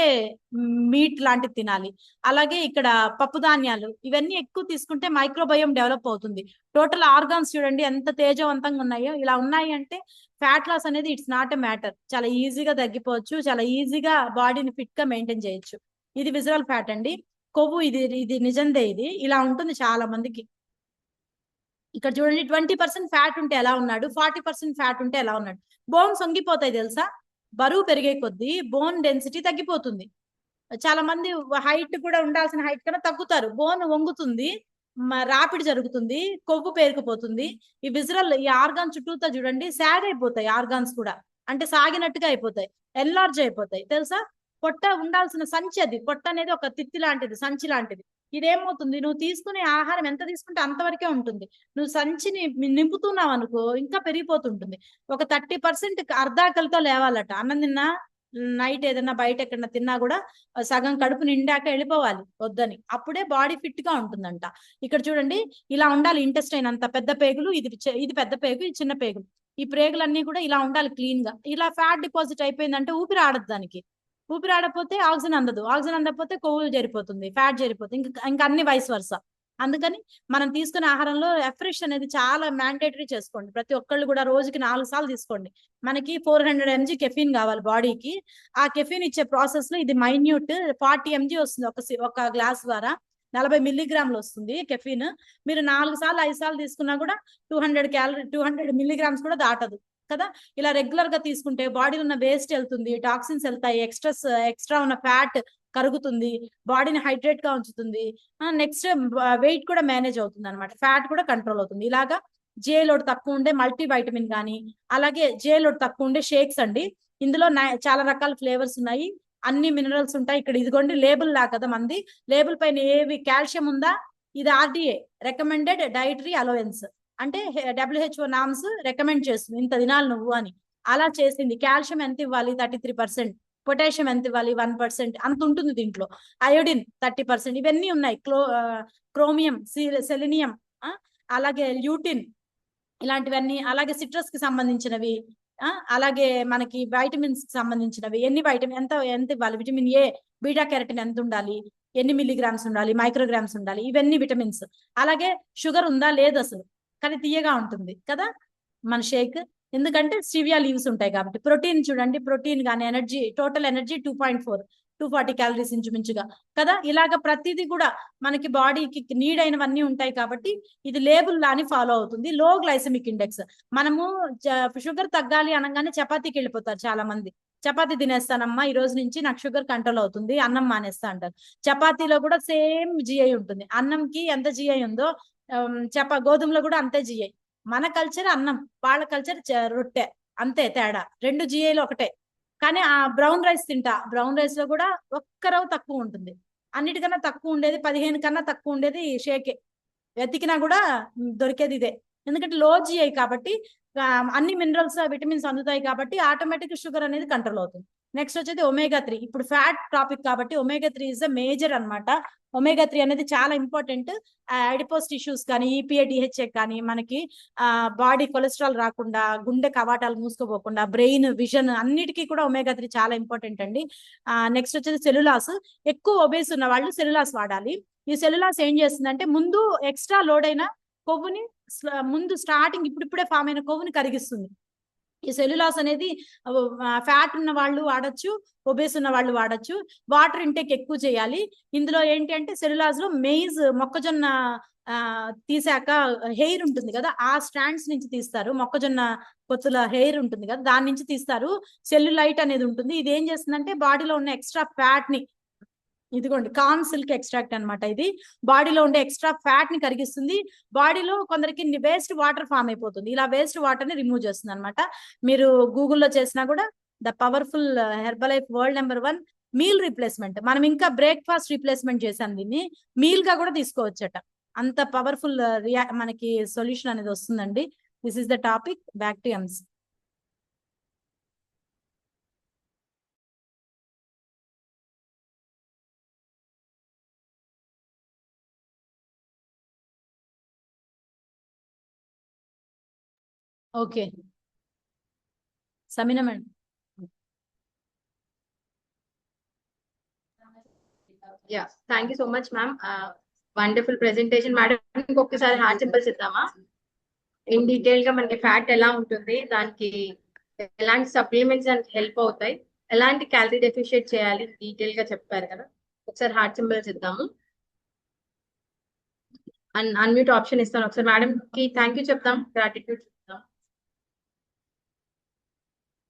S1: మీట్ లాంటివి తినాలి. అలాగే ఇక్కడ పప్పు ధాన్యాలు ఇవన్నీ ఎక్కువ తీసుకుంటే మైక్రోబయోమ్ డెవలప్ అవుతుంది. టోటల్ ఆర్గాన్స్ చూడండి ఎంత తేజవంతంగా ఉన్నాయో. ఇలా ఉన్నాయి అంటే ఫ్యాట్ లాస్ అనేది ఇట్స్ నాట్ ఎ మ్యాటర్. చాలా ఈజీగా తగ్గిపోవచ్చు, చాలా ఈజీగా బాడీని ఫిట్ గా మెయింటైన్ చేయొచ్చు. ఇది విజువల్ ఫ్యాట్ అండి. కొవ్వు ఇది ఇది నిజందే. ఇది ఇలా ఉంటుంది చాలా మందికి. ఇక్కడ చూడండి 20% ఫ్యాట్ ఉంటే ఎలా ఉన్నాడు, 40% ఫ్యాట్ ఉంటే ఎలా ఉన్నాడు. బోన్స్ వంగిపోతాయి తెలుసా. బరువు పెరిగే కొద్దీ బోన్ డెన్సిటీ తగ్గిపోతుంది. చాలా మంది హైట్ కూడా ఉండాల్సిన హైట్ కన్నా తగ్గుతారు. బోన్ వంగుతుంది, రాపిడి జరుగుతుంది, కొవ్వు పేరుకుపోతుంది. ఈ విజరల్ ఈ ఆర్గాన్ చుట్టూతో చూడండి సాగ్ అయిపోతాయి. ఆర్గాన్స్ కూడా అంటే సాగినట్టుగా అయిపోతాయి, ఎన్లార్జ్ అయిపోతాయి తెలుసా. పొట్ట ఉండాల్సిన సంచి అది. పొట్ట అనేది ఒక తిత్తి లాంటిది, సంచి లాంటిది. ఇదేమవుతుంది, నువ్వు తీసుకునే ఆహారం ఎంత తీసుకుంటే అంతవరకే ఉంటుంది. నువ్వు సంచిని నింపుతున్నావు అనుకో ఇంకా పెరిగిపోతుంటుంది. ఒక 30% అర్ధాకలితో లేవాలట. అన్నం తిన్నా, నైట్ ఏదైనా బయట ఎక్కడన్నా తిన్నా కూడా సగం కడుపు నిండాక వెళ్ళిపోవాలి వద్దని. అప్పుడే బాడీ ఫిట్ గా ఉంటుందంట. ఇక్కడ చూడండి ఇలా ఉండాలి. ఇంటెస్టైన్ అంత పెద్ద పేగులు, ఇది పెద్ద పేగు, ఇది చిన్న పేగులు. ఈ ప్రేగులన్నీ కూడా ఇలా ఉండాలి క్లీన్ గా. ఇలా ఫ్యాట్ డిపాజిట్ అయిపోయిందంటే ఊపిరి ఆడదు దానికి. ఊపిరి ఆడపోతే ఆక్సిజన్ అందదు, ఆక్సిజన్ అందకపోతే కొవ్వు జరిపోతుంది, ఫ్యాట్ జరిపోతుంది, ఇంకా అన్ని వైస్ వర్స. అందుకని మనం తీసుకునే ఆహారంలో రిఫ్రెష్ అనేది చాలా మ్యాండేటరీ చేసుకోండి. ప్రతి ఒక్కళ్ళు కూడా రోజుకి 4 సార్లు తీసుకోండి. మనకి 400 mg కెఫీన్ కావాలి బాడీకి. ఆ కెఫీన్ ఇచ్చే ప్రాసెస్ లో ఇది మైన్యూట్ 40 mg వస్తుంది ఒక గ్లాస్ ద్వారా. 40 మిల్లీగ్రాములు వస్తుంది కెఫీన్. మీరు 4 సార్లు 5 సార్లు తీసుకున్నా కూడా 200 మిల్లీగ్రామ్స్ కూడా దాటదు కదా. ఇలా రెగ్యులర్ గా తీసుకుంటే బాడీలో ఉన్న వేస్ట్ వెళ్తుంది, టాక్సిన్స్ వెళ్తాయి, ఎక్స్ట్రా ఉన్న ఫ్యాట్ కరుగుతుంది, బాడీని హైడ్రేట్ గా ఉంచుతుంది. నెక్స్ట్ వెయిట్ కూడా మేనేజ్ అవుతుంది అనమాట, ఫ్యాట్ కూడా కంట్రోల్ అవుతుంది. ఇలాగా జే లోడ్ తక్కువ ఉండే మల్టీ వైటమిన్ కానీ, అలాగే జే లోడ్ తక్కువ ఉండే షేక్స్ అండి. ఇందులో చాలా రకాల ఫ్లేవర్స్ ఉన్నాయి, అన్ని మినరల్స్ ఉంటాయి. ఇక్కడ ఇదిగోండి లేబుల్ లా కదా మంది, లేబుల్ పైన ఏవి కాల్షియం ఉందా, ఇది RDA రికమెండెడ్ డైటరీ అలవెన్స్ అంటే WHO నామ్స్ రికమెండ్ చేస్తుంది ఇంత తినాలి నువ్వు అని. అలా చేసింది. కాల్షియం ఎంత ఇవ్వాలి, 33%. పొటాషియం ఎంత ఇవ్వాలి, 1%. అంత ఉంటుంది దీంట్లో. అయోడిన్ 30%. ఇవన్నీ ఉన్నాయి. క్రోమియం, సెలినియం, అలాగే ల్యూటిన్, ఇలాంటివన్నీ. అలాగే సిట్రస్ కి సంబంధించినవి, అలాగే మనకి వైటమిన్స్ కి సంబంధించినవి. ఎన్ని వైటమిన్ ఎంత ఎంత ఇవ్వాలి, విటమిన్ ఏ, బీటా కెరటిన్ ఎంత ఉండాలి, ఎన్ని మిల్లీగ్రామ్స్ ఉండాలి, మైక్రోగ్రామ్స్ ఉండాలి, ఇవన్నీ విటమిన్స్. అలాగే షుగర్ ఉందా లేదు అసలు, కానీ తీయగా ఉంటుంది కదా మన షేక్, ఎందుకంటే స్టీవియా లీవ్స్ ఉంటాయి కాబట్టి. ప్రోటీన్ చూడండి, ప్రోటీన్ కానీ ఎనర్జీ, టోటల్ ఎనర్జీ 240 క్యాలరీస్ ఇంచుమించుగా కదా. ఇలాగ ప్రతిదీ కూడా మనకి బాడీకి నీడ్ అయినవన్నీ ఉంటాయి కాబట్టి ఇది లేబుల్ లాని ఫాలో అవుతుంది. లో గ్లైసెమిక్ ఇండెక్స్. మనము షుగర్ తగ్గాలి అనగానే చపాతీకి వెళ్ళిపోతారు చాలా మంది. చపాతీ తినేస్తానమ్మా ఈ రోజు నుంచి, నాకు షుగర్ కంట్రోల్ అవుతుంది, అన్నం మానేస్తా అంటారు. చపాతీలో కూడా సేమ్ జిఐ ఉంటుంది. అన్నంకి ఎంత జిఐ ఉందో గోధుమలో కూడా అంతే జిఐ. మన కల్చర్ అన్నం, వాళ్ళ కల్చర్ రొట్టె, అంతే తేడా. 2 జిఐలు ఒకటే. కానీ ఆ బ్రౌన్ రైస్ తింటా, బ్రౌన్ రైస్ లో కూడా ఒక్క రవ్వ తక్కువ ఉంటుంది. అన్నిటికన్నా తక్కువ ఉండేది, 15 కన్నా తక్కువ ఉండేది షేకే. వెతికినా కూడా దొరికేది ఇదే. ఎందుకంటే లో జిఐ కాబట్టి అన్ని మినరల్స్ విటమిన్స్ అందుతాయి కాబట్టి ఆటోమేటిక్ షుగర్ అనేది కంట్రోల్ అవుతుంది. నెక్స్ట్ వచ్చేది ఒమేగా 3. ఇప్పుడు ఫ్యాట్ టాపిక్ కాబట్టి ఒమేగా 3 ఇస్ ద మేజర్ అనమాట. ఒమేగా 3 అనేది చాలా ఇంపార్టెంట్. అడిపోస్ టిష్యూస్ కానీ, EPA DHA కానీ, మనకి బాడీ కొలెస్ట్రాల్ రాకుండా, గుండె కవాటాలు మూసుకోపోకుండా, బ్రెయిన్, విజన్ అన్నిటికీ కూడా ఒమేగా 3 చాలా ఇంపార్టెంట్ అండి. నెక్స్ట్ వచ్చేది సెల్యులాస్. ఎక్కువ ఒబేస్ ఉన్న వాళ్ళు సెల్యులాస్ వాడాలి. ఈ సెల్యులాస్ ఏం చేస్తుందంటే ముందు ఎక్స్ట్రా లోడ్ అయిన కొవ్వుని ముందు స్టార్టింగ్ ఇప్పుడిప్పుడే ఫామ్ అయిన కొవ్వుని కరిగిస్తుంది. ఈ సెల్యులాస్ అనేది ఫ్యాట్ ఉన్న వాళ్ళు వాడచ్చు, ఒబేస్ ఉన్న వాళ్ళు వాడచ్చు. వాటర్ ఇంటేక్ ఎక్కువ చేయాలి. ఇందులో ఏంటి అంటే సెల్యులాస్ లో మెయిజ్, మొక్కజొన్న తీసాక హెయిర్ ఉంటుంది కదా, ఆ స్ట్రాండ్స్ నుంచి తీస్తారు. మొక్కజొన్న పొత్తుల హెయిర్ ఉంటుంది కదా, దాని నుంచి తీస్తారు. సెల్యులైట్ అనేది ఉంటుంది. ఇది ఏం చేస్తుందంటే బాడీలో ఉన్న ఎక్స్ట్రా ఫ్యాట్ ని, ఇదిగోండి కార్న్ సిల్క్ ఎక్స్ట్రాక్ట్ అనమాట, ఇది బాడీలో ఉండే ఎక్స్ట్రా ఫ్యాట్ ని కరిగిస్తుంది. బాడీలో కొందరికి వేస్ట్ వాటర్ ఫామ్ అయిపోతుంది, ఇలా వేస్ట్ వాటర్ ని రిమూవ్ చేస్తుంది అనమాట. మీరు గూగుల్లో చేసినా కూడా the powerful Herbalife world number 1 meal replacement. మనం ఇంకా బ్రేక్ఫాస్ట్ రీప్లేస్మెంట్ చేసాం, దీన్ని మీల్ గా కూడా తీసుకోవచ్చట. అంత పవర్ఫుల్ మనకి సొల్యూషన్ అనేది వస్తుందండి. This is the topic. Back to aims. Okay Sameena madam.
S2: Ya, thank you so much ma'am. Wonderful presentation madam. ఇంకొకసారి హార్ట్ సింబల్స్ ఇద్దామా? ఇన్ డీటెయిల్ గా మనకి ఫ్యాట్ ఎలా ఉంటుంది, దానికి ఎలాంటి సప్లిమెంట్స్ దానికి హెల్ప్ అవుతాయి, ఎలాంటి క్యాలరీ డెఫిషియేట్ చేయాలి, డీటెయిల్ గా చెప్పారు కదా. ఒకసారి హార్ట్ సింబల్స్ ఇద్దాము. అన్మ్యూట్ ఆప్షన్ ఇస్తాను. ఒకసారి మేడం కి థ్యాంక్ యూ చెప్తాం, గ్రాటిట్యూడ్ చెప్తాం.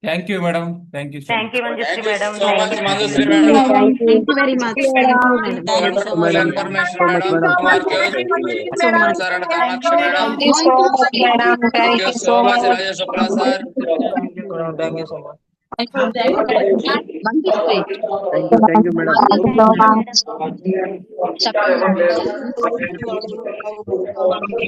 S3: Thank you madam. Thank you
S4: Thank you, Manjushree madam.
S5: so
S4: Thank
S5: much,
S4: you.
S5: Manjushree madam.
S6: Thank you.
S7: Thank you very much. Thank you, madam.
S4: Thank you so much,
S5: Wonderful
S4: madam.
S5: information,
S6: So much,
S5: madam.
S6: madam.
S5: Homework.
S7: So much.
S5: Sir and Kamakshi madam.
S6: Thank you so much, madam.
S5: Thank you so much, Rajesh Shukla sir.
S3: Thank you so much.
S7: Manjushree.
S6: Thank you, madam.
S7: Thank you so much.